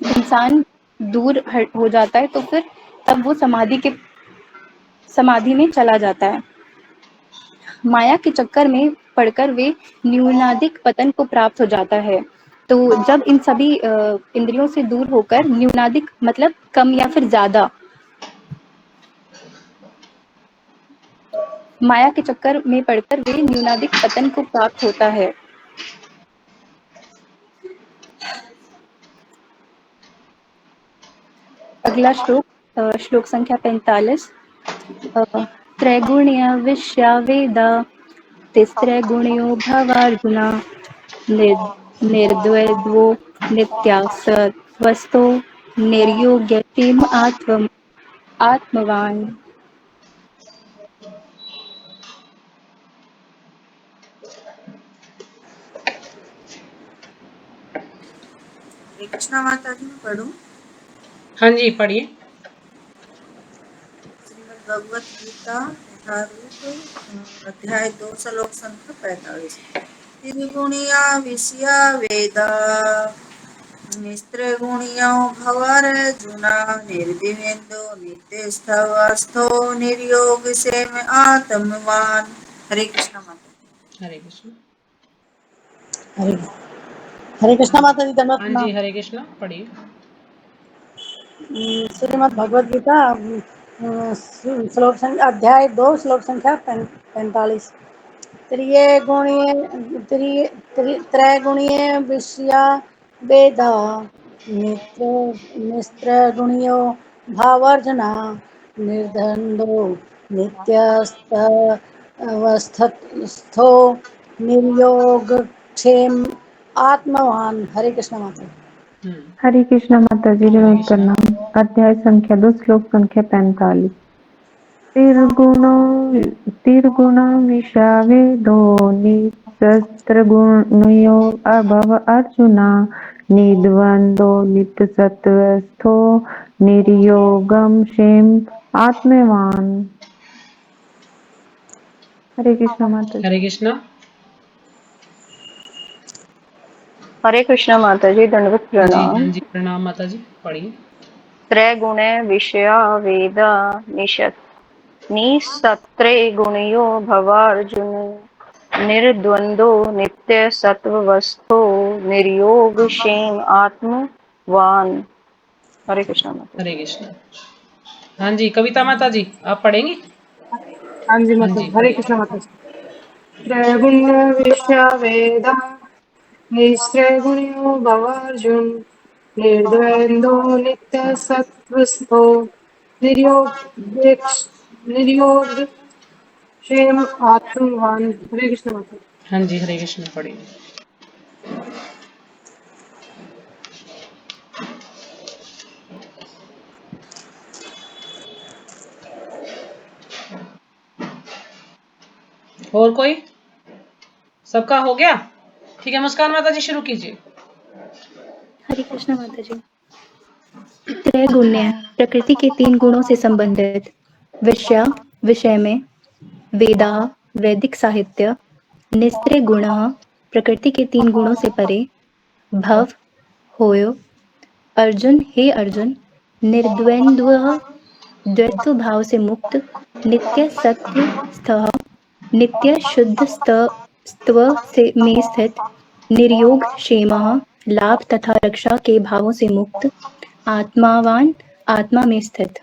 इंसान दूर हो जाता है तो फिर तब वो समाधि में चला जाता है। माया के चक्कर में पड़कर वे न्यूनाधिक पतन को प्राप्त हो जाता है। तो जब इन सभी इंद्रियों से दूर होकर न्यूनाधिक मतलब कम या फिर ज्यादा, माया के चक्कर में पड़कर वे न्यूनाधिक पतन को प्राप्त होता है। अगला श्लोक श्लोक संख्या 45। त्रैगुण्य विश्या वेदा तिस्त्रैगुण्यो भवार्जुना निर्द्वैद्वो नित्यासत्वस्थो निर्योग्यतिम आत्मवान। हरे कृष्णा माता जी, मैं पढ़ूं? हाँ जी, पढ़िए। श्रीमद् भगवत गीता यथारूप अध्याय 2 श्लोक संख्या 45। त्रिगुणिया विषया वेदा निस्त्रगुणियो भवार्जुना निर्दिवेन्दो नित्यस्थवस्थो निर्योग सेम आत्मवान। हरे कृष्णा माता। हरे कृष्ण। हरे हरे कृष्णा माता जी, दंडवत हाँ जी, प्रणाम। हरे कृष्ण, पढ़िए। श्रीमद् भगवद गीता श्लोक संख्या अध्याय 2 श्लोक संख्या 45। त्रैगुणीय विषया वेदा निस्त्रगुणियो भावार्जना निर्धन्दो नित्यवस्थो निर्योगक्षेम आत्मवान। हरे कृष्ण माता। हरे कृष्णा माता जी, हरे दंडवत कृष्ण। प्रणाम। अध्याय संख्या 2 श्लोक संख्या 45। तिर्गुणमिषा वेदो निशस्त्रगुणयो अभव अर्जुना निद्वन्द्वो नित्यसत्त्वस्थो निर्योगं क्षेम आत्मवान। हरे कृष्णा माता जी। हरे कृष्ण। हरे कृष्णा माता जी, दंडवत जी, हाँ प्रणाम। जी, प्रणाम माता जी, पढ़िए। त्रैगुणे विषया वेदा निसत्रे गुणयो भवार्जुन निर्द्वंदो नित्य सत्वस्थो निर्योग क्षेम आत्मवान। हरे कृष्णा माता जी। हरे कृष्ण। हाँ जी, कविता माता जी, आप पढ़ेंगी? हाँ जी हाँ माता जी, जी, हरे पढ़िए। कृष्ण माता जी। त्रैगुण्य विषया वेदा निस्त्रैगुण्यो भवार्जुन निर्द्वन्द्वो नित्यसत्त्वस्थो निर्योग क्षेम आत्मवान। हरे कृष्ण माता। हाँ जी, हरे कृष्ण, पढ़िए। और कोई? सबका हो गया? ठीक है, मुस्कान माता जी शुरू कीजिए। हरे कृष्ण माता जी। त्रैगुण्य प्रकृति के 3 गुणों से संबंधित, विषय विषय में, वेदा वैदिक साहित्य, निस्त्रय गुण प्रकृति के 3 गुणों से परे, भव होयो। अर्जुन, हे अर्जुन, निर्द्वंद्व द्वैत्व भाव से मुक्त, नित्य सत्व स्थ, नित्य शुद्ध स्त्व से में स्थित, निर्योग क्षेम लाभ तथा रक्षा के भावों से मुक्त, आत्मावान आत्मा में स्थित।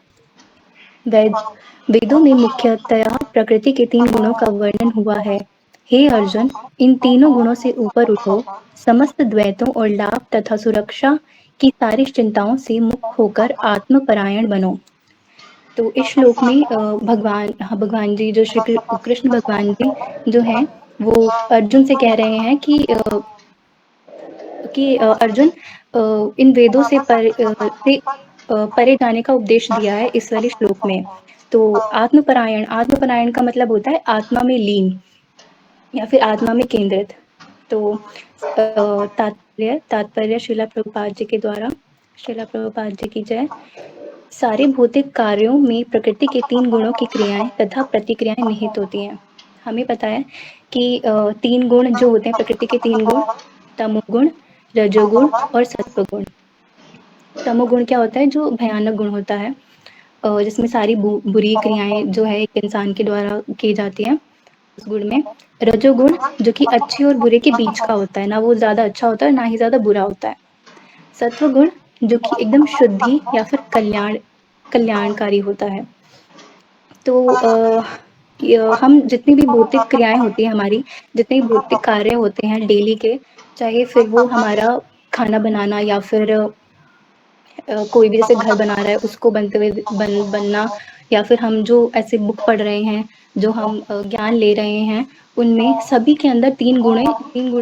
वेदों में मुख्यतया प्रकृति के 3 गुणों का वर्णन हुआ है। हे अर्जुन, इन तीनों गुणों से ऊपर उठो, समस्त द्वैतों और लाभ तथा सुरक्षा की सारी चिंताओं से मुक्त होकर आत्मपरायण बनो। तो इस श्लोक में भगवान जी जो श्री कृष्ण भगवान जी जो हैं वो अर्जुन से कह रहे हैं कि अर्जुन इन वेदों से परे जाने का उपदेश दिया है इस वाले श्लोक में। तो आत्मपरायण का मतलब होता है आत्मा में लीन या फिर आत्मा में केंद्रित। तो तात्पर्य श्रीला प्रभुपाद जी के द्वारा, श्रीला प्रभुपाद जी की जय। सारे भौतिक कार्यों में प्रकृति के 3 गुणों की क्रियाएं तथा प्रतिक्रियाएं निहित होती हैं। हमें पता है कि 3 गुण जो होते हैं, प्रकृति के 3 गुण, तमोगुण, रजोगुण और सत्वगुण। तमोगुण क्या होता है? जो भयानक गुण होता है, जिसमें सारी बुरी क्रियाएं जो है एक इंसान के द्वारा की जाती हैं, उस गुण में। रजोगुण जो कि अच्छे और बुरे के बीच का होता है, ना वो ज्यादा अच्छा होता है ना ही ज्यादा बुरा होता है। सत्वगुण जो कि एकदम शुद्धि या फिर कल्याणकारी होता है। तो हम जितनी भी भौतिक क्रियाएं होती हैं हमारी, जितने भी भौतिक कार्य होते हैं डेली के, चाहे फिर वो हमारा खाना बनाना या फिर कोई भी जैसे घर बना रहा है उसको बनते हुए बनना, या फिर हम जो ऐसे बुक पढ़ रहे हैं, जो हम ज्ञान ले रहे हैं, उनमें सभी के अंदर 3 गुण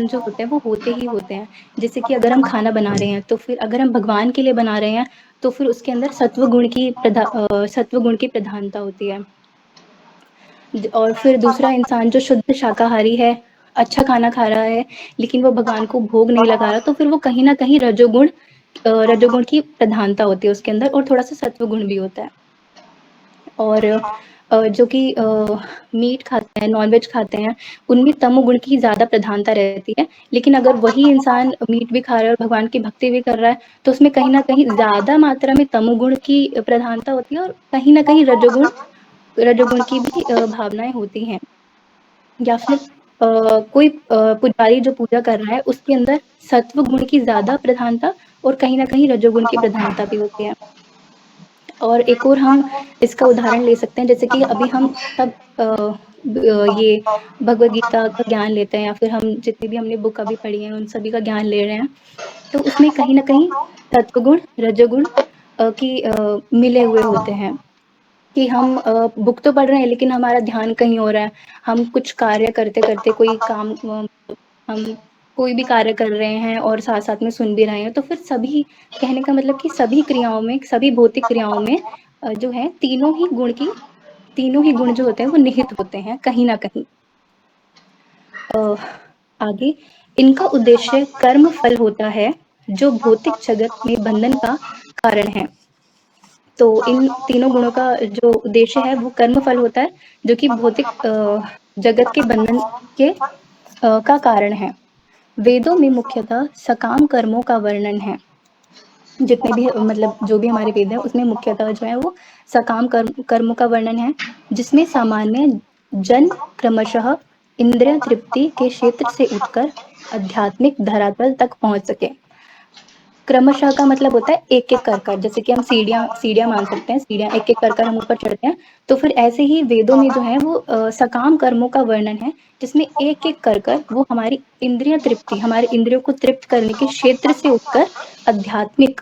जो होते हैं वो होते ही होते हैं। जैसे कि अगर हम खाना बना रहे हैं तो फिर अगर हम भगवान के लिए बना रहे हैं तो फिर उसके अंदर सत्व गुण की प्रधानता होती है। और फिर दूसरा इंसान जो शुद्ध शाकाहारी है, अच्छा खाना खा रहा है, लेकिन वो भगवान को भोग नहीं लगा रहा, तो फिर वो कहीं न कहीं रजोगुण की प्रधानता होती है उसके अंदर, और थोड़ा-सा सत्वगुण भी होता है। और जो कि मीट खाते हैं, नॉन-वेज खाते हैं, उनमें तमोगुण की ज़्यादा प्रधानता रहती है। लेकिन अगर वही इंसान मीट भी खा रहा है और भगवान की भक्ति भी कर रहा है, तो उसमें कहीं न कहीं ज़्यादा मात्रा में तमोगुण की प्रधानता होती है, और कहीं न कहीं रजोगुण की भी भावनाएँ होती हैं। या फिर कोई पुजारी जो पूजा कर रहा है, उसके अंदर सत्व गुण की ज़्यादा प्रधानता और कहीं न कहीं रजोगुण की प्रधानता भी होती है। और एक और हम इसका उदाहरण ले सकते हैं, जैसे कि अभी हम सब ये भगवद गीता का ज्ञान लेते हैं, या फिर हम जितनी भी हमने बुक अभी पढ़ी है, उन सभी का ज्ञान ले रहे हैं। तो उसमें कहीं न कहीं सत्वगुण, रजोगुण की मिले हुए होते हैं। कि हम बुक तो पढ़ रहे हैं लेकिन हमारा ध्यान कहीं और है। हम कुछ कार्य करते-करते कोई काम हम कोई भी कार्य कर रहे हैं और साथ-साथ में सुन भी रहे हैं, तो फिर सभी, कहने का मतलब कि सभी क्रियाओं में, सभी भौतिक क्रियाओं में जो है तीनों ही गुण जो होते हैं वो निहित होते हैं कहीं न कहीं। आगे, इनका उद्देश्य कर्म फल होता है, जो भौतिक जगत में बंधन का कारण है। तो इन तीनों गुणों का जो उद्देश्य है वो कर्म फल होता है, जो कि भौतिक जगत के बंधन का कारण है। वेदों में मुख्यतः सकाम कर्मों का वर्णन है। जितने भी मतलब जो भी हमारे वेद हैं उसमें मुख्यतः जो है वो सकाम कर्मों का वर्णन है, जिसमें सामान्य जन क्रमशः इंद्रिय तृप्ति के क्षेत्र से उठकर आध्यात्मिक धरातल तक पहुंच सके। क्रमशः का मतलब होता है एक-एक कर, जैसे कि हम सीढ़ियाँ मान सकते हैं, सीढ़ियाँ एक-एक कर हम ऊपर चढ़ते हैं, तो फिर ऐसे ही वेदों में जो है वो सकाम कर्मों का वर्णन है, जिसमें एक-एक कर वो हमारी इंद्रिय तृप्ति, हमारे इंद्रियों को तृप्त करने के क्षेत्र से उठकर आध्यात्मिक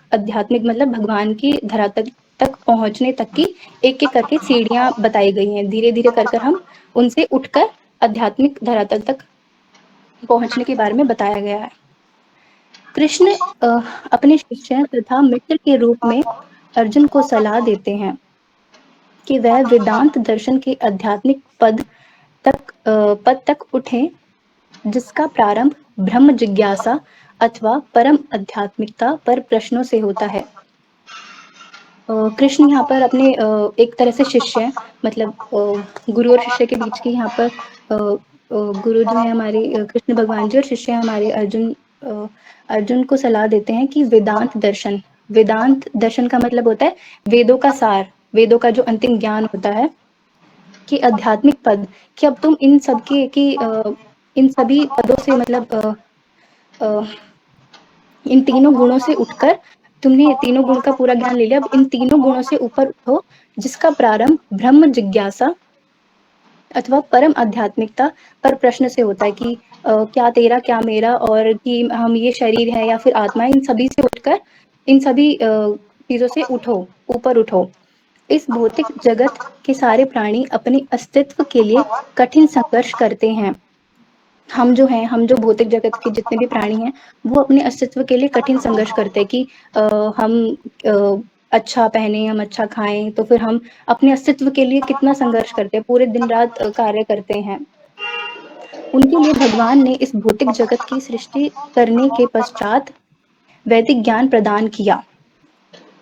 मतलब भगवान की धरातल तक पहुँचने तक की एक-एक करके सीढ़ियाँ बताई गई हैं। धीरे-धीरे कर हम उनसे उठकर आध्यात्मिक धरातल तक पहुँचने के बारे में बताया गया है। कृष्ण अपने शिष्य तथा मित्र के रूप में अर्जुन को सलाह देते हैं कि वह वेदांत दर्शन के आध्यात्मिक पद तक उठे, जिसका प्रारंभ ब्रह्म जिज्ञासा अथवा परम आध्यात्मिकता पर प्रश्नों से होता है। कृष्ण यहाँ पर अपने एक तरह से शिष्य हैं, मतलब गुरु और शिष्य के बीच की यहाँ पर गुरु जो है हमारे कृष्ण भगवान जी, और शिष्य हमारे अर्जुन को सलाह देते हैं कि वेदांत दर्शन का मतलब होता है वेदों का सार, वेदों का जो अंतिम ज्ञान होता है, कि आध्यात्मिक पद, कि अब तुम इन सभी पदों से मतलब इन तीनों गुणों से उठकर तुमने तीनों गुण का पूरा ज्ञान ले लिया, अब इन तीनों गुणों से ऊपर उठो, जिसका प्रारंभ ब्रह्म जिज्ञासा अथवा परम आध्यात्मिकता पर प्रश्न से होता है कि क्या तेरा क्या मेरा, और कि हम ये शरीर है या फिर आत्मा है, इन सभी से उठकर इन सभी चीजों से ऊपर उठो। इस भौतिक जगत के सारे प्राणी अपने अस्तित्व के लिए कठिन संघर्ष करते हैं। हम जो भौतिक जगत के जितने भी प्राणी हैं, वो अपने अस्तित्व के लिए कठिन संघर्ष करते हैं कि हम अच्छा पहने, हम अच्छा खाएं, तो फिर हम अपने अस्तित्व के लिए कितना संघर्ष करते हैं, पूरे दिन रात कार्य करते हैं। उनके लिए भगवान ने इस भौतिक जगत की सृष्टि करने के पश्चात वैदिक ज्ञान प्रदान किया।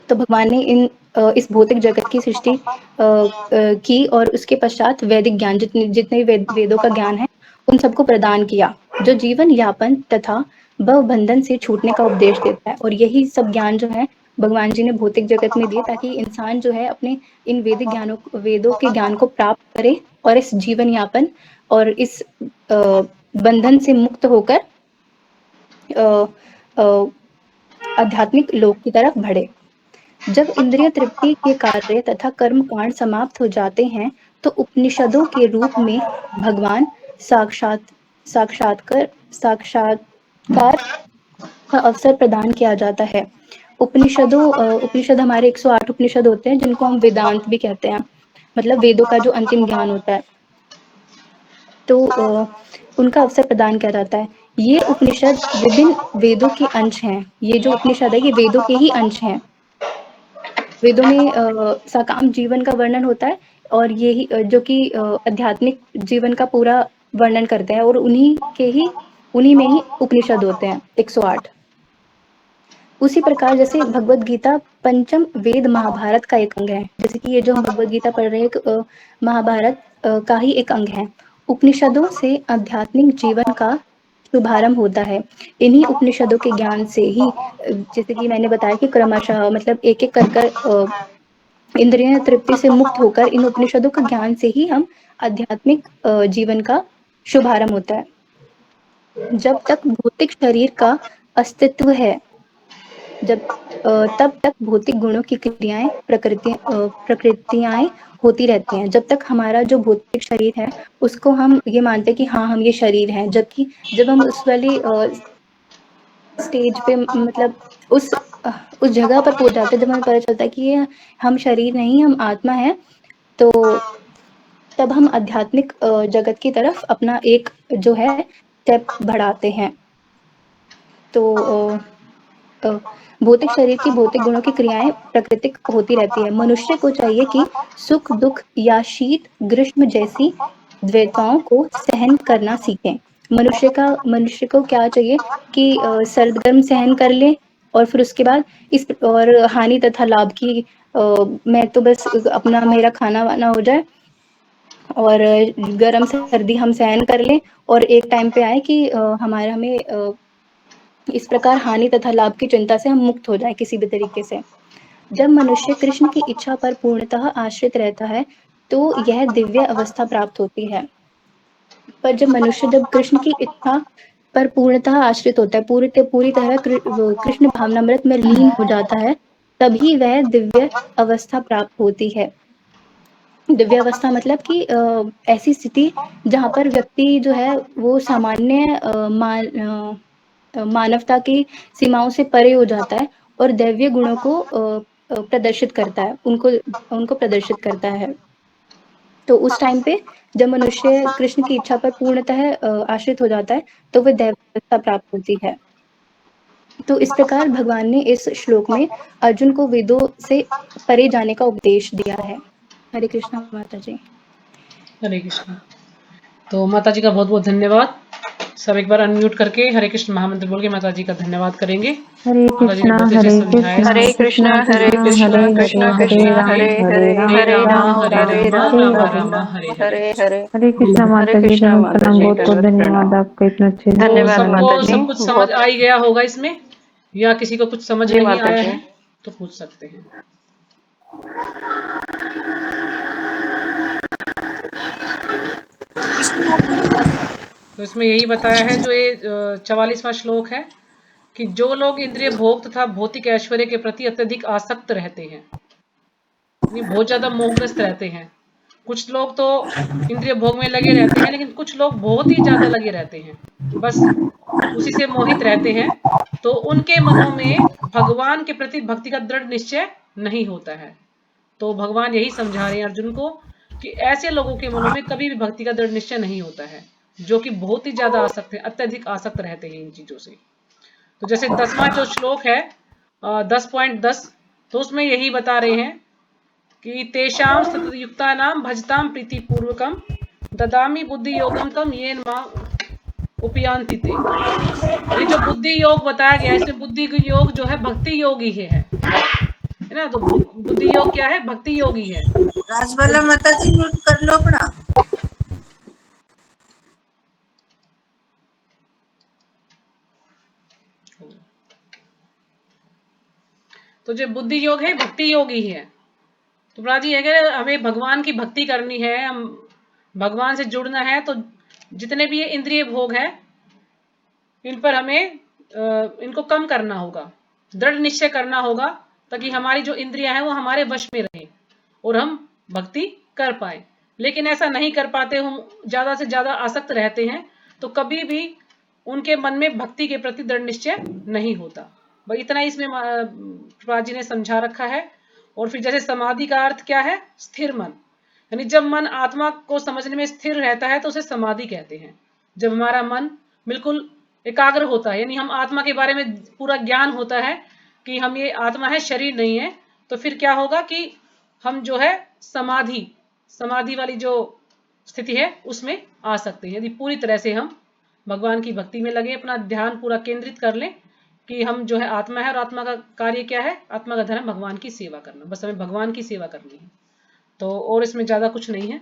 तो भगवान ने इस भौतिक जगत की सृष्टि की और उसके पश्चात वैदिक ज्ञान जितने वेदों का ज्ञान है उन सबको प्रदान किया, जो जीवन यापन तथा भव बंधन से छूटने का उपदेश देता है। और यही सब ज्ञान जो है भगवान जी ने भौतिक जगत में दिए, ताकि इंसान जो है अपने इन वेदों के ज्ञान को प्राप्त करे और इस जीवन यापन और इस बंधन से मुक्त होकर आध्यात्मिक लोक की तरफ बढ़े। जब इंद्रिय तृप्ति के कार्य तथा कर्म कांड समाप्त हो जाते हैं, तो उपनिषदों के रूप में भगवान साक्षात्कार का अवसर प्रदान किया जाता है। उपनिषद हमारे 108 उपनिषद होते हैं, जिनको हम वेदांत भी कहते हैं, मतलब वेदों का जो अंतिम ज्ञान होता है, तो उनका अवसर प्रदान किया जाता है। ये उपनिषद विभिन्न वेदों के अंश हैं। ये जो उपनिषद है ये वेदों के ही अंश हैं। वेदों में साकाम जीवन का वर्णन होता है और यही जो कि आध्यात्मिक जीवन का पूरा वर्णन करते हैं, और उन्हीं में ही उपनिषद होते हैं 108। उसी प्रकार जैसे भगवत गीता पंचम वेद महाभारत का एक अंग है, जैसे कि ये जो हम भगवत गीता पढ़ रहे हैं महाभारत का ही एक अंग है। उपनिषदों से आध्यात्मिक जीवन का शुभारंभ होता है। इन्हीं उपनिषदों के ज्ञान से ही, जैसे कि मैंने बताया कि क्रमशः मतलब एक एक कर इंद्रिय तृप्ति से मुक्त होकर इन उपनिषदों के ज्ञान से ही हम आध्यात्मिक जीवन का शुभारंभ होता है। जब तक भौतिक शरीर का अस्तित्व है, तब तक भौतिक गुणों की क्रियाएं प्रकृतियां होती रहती हैं। जब तक हमारा जो भौतिक शरीर है उसको हम ये मानते हैं कि हाँ हम ये शरीर हैं, जबकि जब हम उस वाली स्टेज पे मतलब उस जगह पर पहुंच जाते हैं जब हमें पता चलता है कि ये हम शरीर नहीं, हम आत्मा है, तो तब हम आध्यात्मिक जगत की तरफ अपना एक जो है स्टेप बढ़ाते हैं। तो भौतिक शरीर की भौतिक गुणों की क्रियाएं प्राकृतिक होती रहती है। मनुष्य को चाहिए कि सुख दुख या शीत ग्रीष्म जैसी द्वैताओं को सहन करना सीखें। मनुष्य को क्या चाहिए कि सर्द गर्म सहन कर ले, और फिर उसके बाद और हानि तथा लाभ की मैं तो बस अपना मेरा खाना वाना हो जाए और गर्म सर्दी हम सहन कर लें, और एक टाइम पे आए कि हमें इस प्रकार हानि तथा लाभ की चिंता से हम मुक्त हो जाएं किसी भी तरीके से। जब मनुष्य कृष्ण की इच्छा पर पूर्णतः आश्रित रहता है तो यह दिव्य अवस्था प्राप्त होती है। पर जब मनुष्य कृष्ण की इच्छा पर पूर्णतः आश्रित होता है, पूरी तरह कृष्ण भावनामृत में लीन हो जाता है, तभी वह दिव्य अवस्था प्राप्त होती है। दिव्य अवस्था मतलब कि ऐसी स्थिति जहाँ पर व्यक्ति जो है वो सामान्य मानवता की सीमाओं से परे हो जाता है और दैवीय गुणों को प्रदर्शित करता है, उनको प्रदर्शित करता है। तो उस टाइम पे जब मनुष्य कृष्ण की इच्छा पर पूर्णतः आश्रित हो जाता है तो वह दैवता प्राप्त होती है। तो इस प्रकार भगवान ने इस श्लोक में अर्जुन को वेदों से परे जाने का उपदेश दिया है। हरे कृष्णा माता जी। हरे कृष्ण। तो माता जी का बहुत बहुत धन्यवाद। सब एक बार अनम्यूट करके हरे कृष्ण महामंत्र बोल के माता जी का धन्यवाद करेंगे। हरे कृष्णा हरे कृष्णा हरे कृष्णा हरे कृष्णा कृष्णा कृष्णा हरे हरे हरे राम हरे राम राम हरे हरे। हरे कृष्णा माता जी का प्रणाम, बहुत बहुत धन्यवाद आपका इतना अच्छे से। धन्यवाद माता जी। सब कुछ समझ आ ही गया होगा इसमें, या किसी को कुछ समझ नहीं आया है तो पूछ सकते हैं। तो इसमें यही बताया है जो ये 44वां श्लोक है कि जो लोग इंद्रिय भोग तथा भौतिक ऐश्वर्य के प्रति अत्यधिक आसक्त रहते हैं, बहुत ज्यादा मोहग्रस्त रहते हैं। कुछ लोग तो इंद्रिय भोग में लगे रहते हैं, लेकिन कुछ लोग बहुत ही ज्यादा लगे रहते हैं, बस उसी से मोहित रहते हैं। तो उनके मनों में भगवान के प्रति भक्ति का दृढ़ निश्चय नहीं होता है। तो भगवान यही समझा रहे हैं अर्जुन को कि ऐसे लोगों के मनों में कभी भी भक्ति का दृढ़ निश्चय नहीं होता है, जो कि बहुत ही ज्यादा आसक्त है, अत्यधिक आसक्त रहते हैं इन चीजों से। तो जैसे 10वां जो श्लोक है 10.10, तो उसमें यही बता रहे हैं कि तेषां सततयुक्तानां भजतां प्रीतिपूर्वकं ददामि बुद्धि योगम तम येन मां उपयान्ति ते। ये जो बुद्धि योग बताया गया है, इसमें बुद्धि योग जो है भक्ति योग ही है। है ना। तो बुद्धि योग क्या है, भक्ति योगी है। राजबाला माता जी म्यूट कर लो अपना। तो जो बुद्धि योग है भक्ति योगी है। तो प्रभुपाद जी है कि हमें भगवान की भक्ति करनी है, हम भगवान से जुड़ना है, तो जितने भी ये इंद्रिय भोग है इन पर हमें इनको कम करना होगा, दृढ़ निश्चय करना होगा, ताकि हमारी जो इंद्रियां हैं वो हमारे वश में रहे और हम भक्ति कर पाए। लेकिन ऐसा नहीं कर पाते, हम ज्यादा से ज्यादा आसक्त रहते हैं, तो कभी भी उनके मन में भक्ति के प्रति दृढ़ निश्चय नहीं होता। भाई इतना इसमें प्रभुपाद जी ने समझा रखा है। और फिर जैसे समाधि का अर्थ क्या है, स्थिर मन, यानी जब मन आत्मा को समझने में स्थिर रहता है तो उसे समाधि कहते हैं। जब हमारा मन बिल्कुल एकाग्र होता है, यानी हम आत्मा के बारे में पूरा ज्ञान होता है कि हम ये आत्मा है, शरीर नहीं है, तो फिर क्या होगा कि हम जो है समाधि वाली जो स्थिति है उसमें आ सकते हैं। यदि पूरी तरह से हम भगवान की भक्ति में लगे, अपना ध्यान पूरा केंद्रित कर लें कि हम जो है आत्मा है और आत्मा का कार्य क्या है, आत्मा का धर्म भगवान की सेवा करना, बस हमें भगवान की सेवा करनी है, तो और इसमें ज्यादा कुछ नहीं है।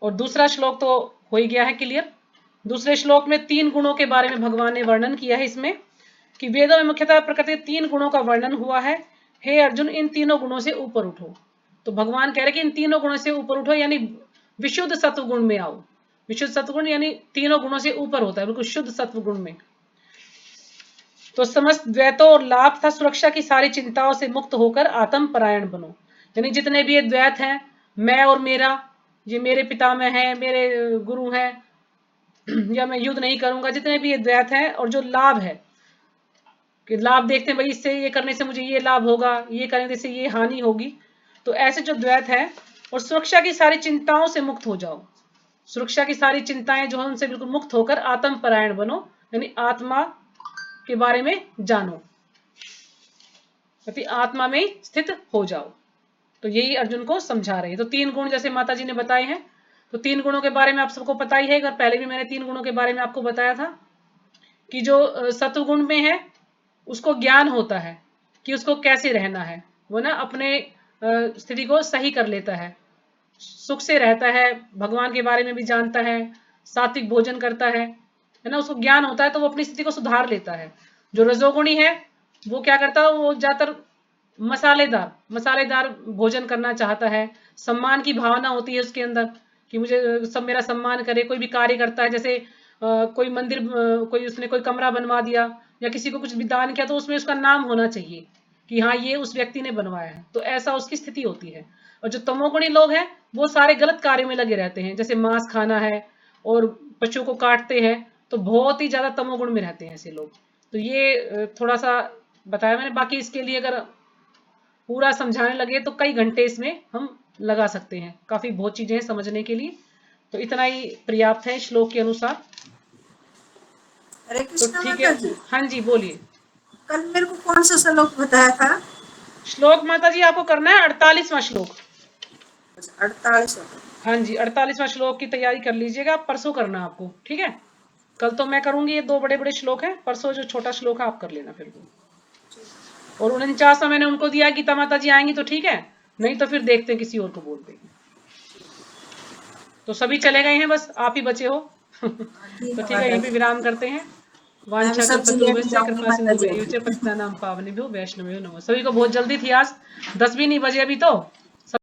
और दूसरा श्लोक तो हो ही गया है क्लियर। दूसरे श्लोक में 3 गुणों के बारे में भगवान ने वर्णन किया है इसमें, कि वेदों में मुख्यतः प्रकृति 3 गुणों का वर्णन हुआ है। हे अर्जुन, इन तीनों गुणों से ऊपर उठो। तो भगवान कह रहे कि इन तीनों गुणों से ऊपर उठो, यानी विशुद्ध सत्व गुण में आओ। विशुद्ध सत्व गुण यानी तीनों गुणों से ऊपर होता है, बिल्कुल शुद्ध सत्व गुण में। तो समस्त द्वैतों और लाभ तथा सुरक्षा की सारी चिंताओं से मुक्त होकर आत्म परायण बनो। यानी जितने भी ये द्वैत हैं, मैं और मेरा, ये मेरे पितामह है, मेरे गुरु हैं, या मैं युद्ध नहीं करूंगा, जितने भी ये द्वैत हैं, और जो लाभ है कि लाभ देखते हैं भाई इससे ये करने से मुझे ये लाभ होगा, ये करने से ये हानि होगी, तो ऐसे जो द्वैत है, और सुरक्षा की सारी चिंताओं से मुक्त हो जाओ। सुरक्षा की सारी चिंताएं जो है उनसे बिल्कुल मुक्त होकर आत्म परायण बनो, यानी आत्मा के बारे में जानो, आत्मा में स्थित हो जाओ। तो यही अर्जुन को समझा रहे हैं। तो 3 गुण जैसे माता जी ने बताए हैं, तो 3 गुणों के बारे में आप सबको पता ही है, अगर पहले भी मैंने 3 गुणों के बारे में आपको बताया था कि जो सत्व गुण में है उसको ज्ञान होता है कि उसको कैसे रहना है, वो ना अपने स्थिति को सही कर लेता है, सुख से रहता है, भगवान के बारे में भी जानता है, सात्विक भोजन करता है ना, उसको ज्ञान होता है, तो वो अपनी स्थिति को सुधार लेता है। जो रजोगुणी है वो क्या करता है, वो ज्यादातर मसालेदार भोजन करना चाहता है, सम्मान की भावना होती है उसके अंदर कि मुझे सब मेरा सम्मान करे। कोई भी कार्य करता है, जैसे कोई मंदिर, कोई उसने कोई कमरा बनवा दिया या किसी को कुछ भी दान किया, तो उसमें उसका नाम होना चाहिए कि हाँ ये उस व्यक्ति ने बनवाया है, तो ऐसा उसकी स्थिति होती है। और जो तमोगुणी लोग हैं वो सारे गलत कार्यों में लगे रहते हैं, जैसे मांस खाना है और पशु को काटते हैं, तो बहुत ही ज्यादा तमोगुण में रहते हैं ऐसे लोग। तो ये थोड़ा सा बताया मैंने। बाकी इसके लिए अगर पूरा समझाने लगे तो कई घंटे इसमें हम लगा सकते हैं, काफी बहुत चीजें हैं समझने के लिए, तो इतना ही पर्याप्त है श्लोक के अनुसार। हरे तो कृष्ण ठीक माता है, जी, हाँ जी बोलिए। कल मेरे को कौन सा श्लोक बताया था? श्लोक माता जी आपको करना है 48वां श्लोक। 48। हाँ जी, 48वां श्लोक की तैयारी कर लीजिएगा, परसों करना आपको, ठीक है। कल तो मैं करूंगी, ये 2 बड़े बड़े श्लोक हैं, परसों जो छोटा श्लोक है आप कर लेना फिर वो। और 49वां मैंने उनको दिया, गीता माता जी आएंगी तो ठीक है, नहीं तो फिर देखते हैं किसी और को बोल देंगे। तो सभी चले गए हैं, बस आप ही बचे हो। तो ठीक है, यहीं पे विराम करते हैं। मैं भी सब्जी लेने वांछाकल्पतरुभ्यश्च जाऊंगी कृपा माता जी। सिंधुभ्यैव च पतितानां पावनेभ्यो वैष्णवेभ्यो नमः। सभी को बहुत जल्दी थी आज, 10 भी नहीं बजे अभी तो।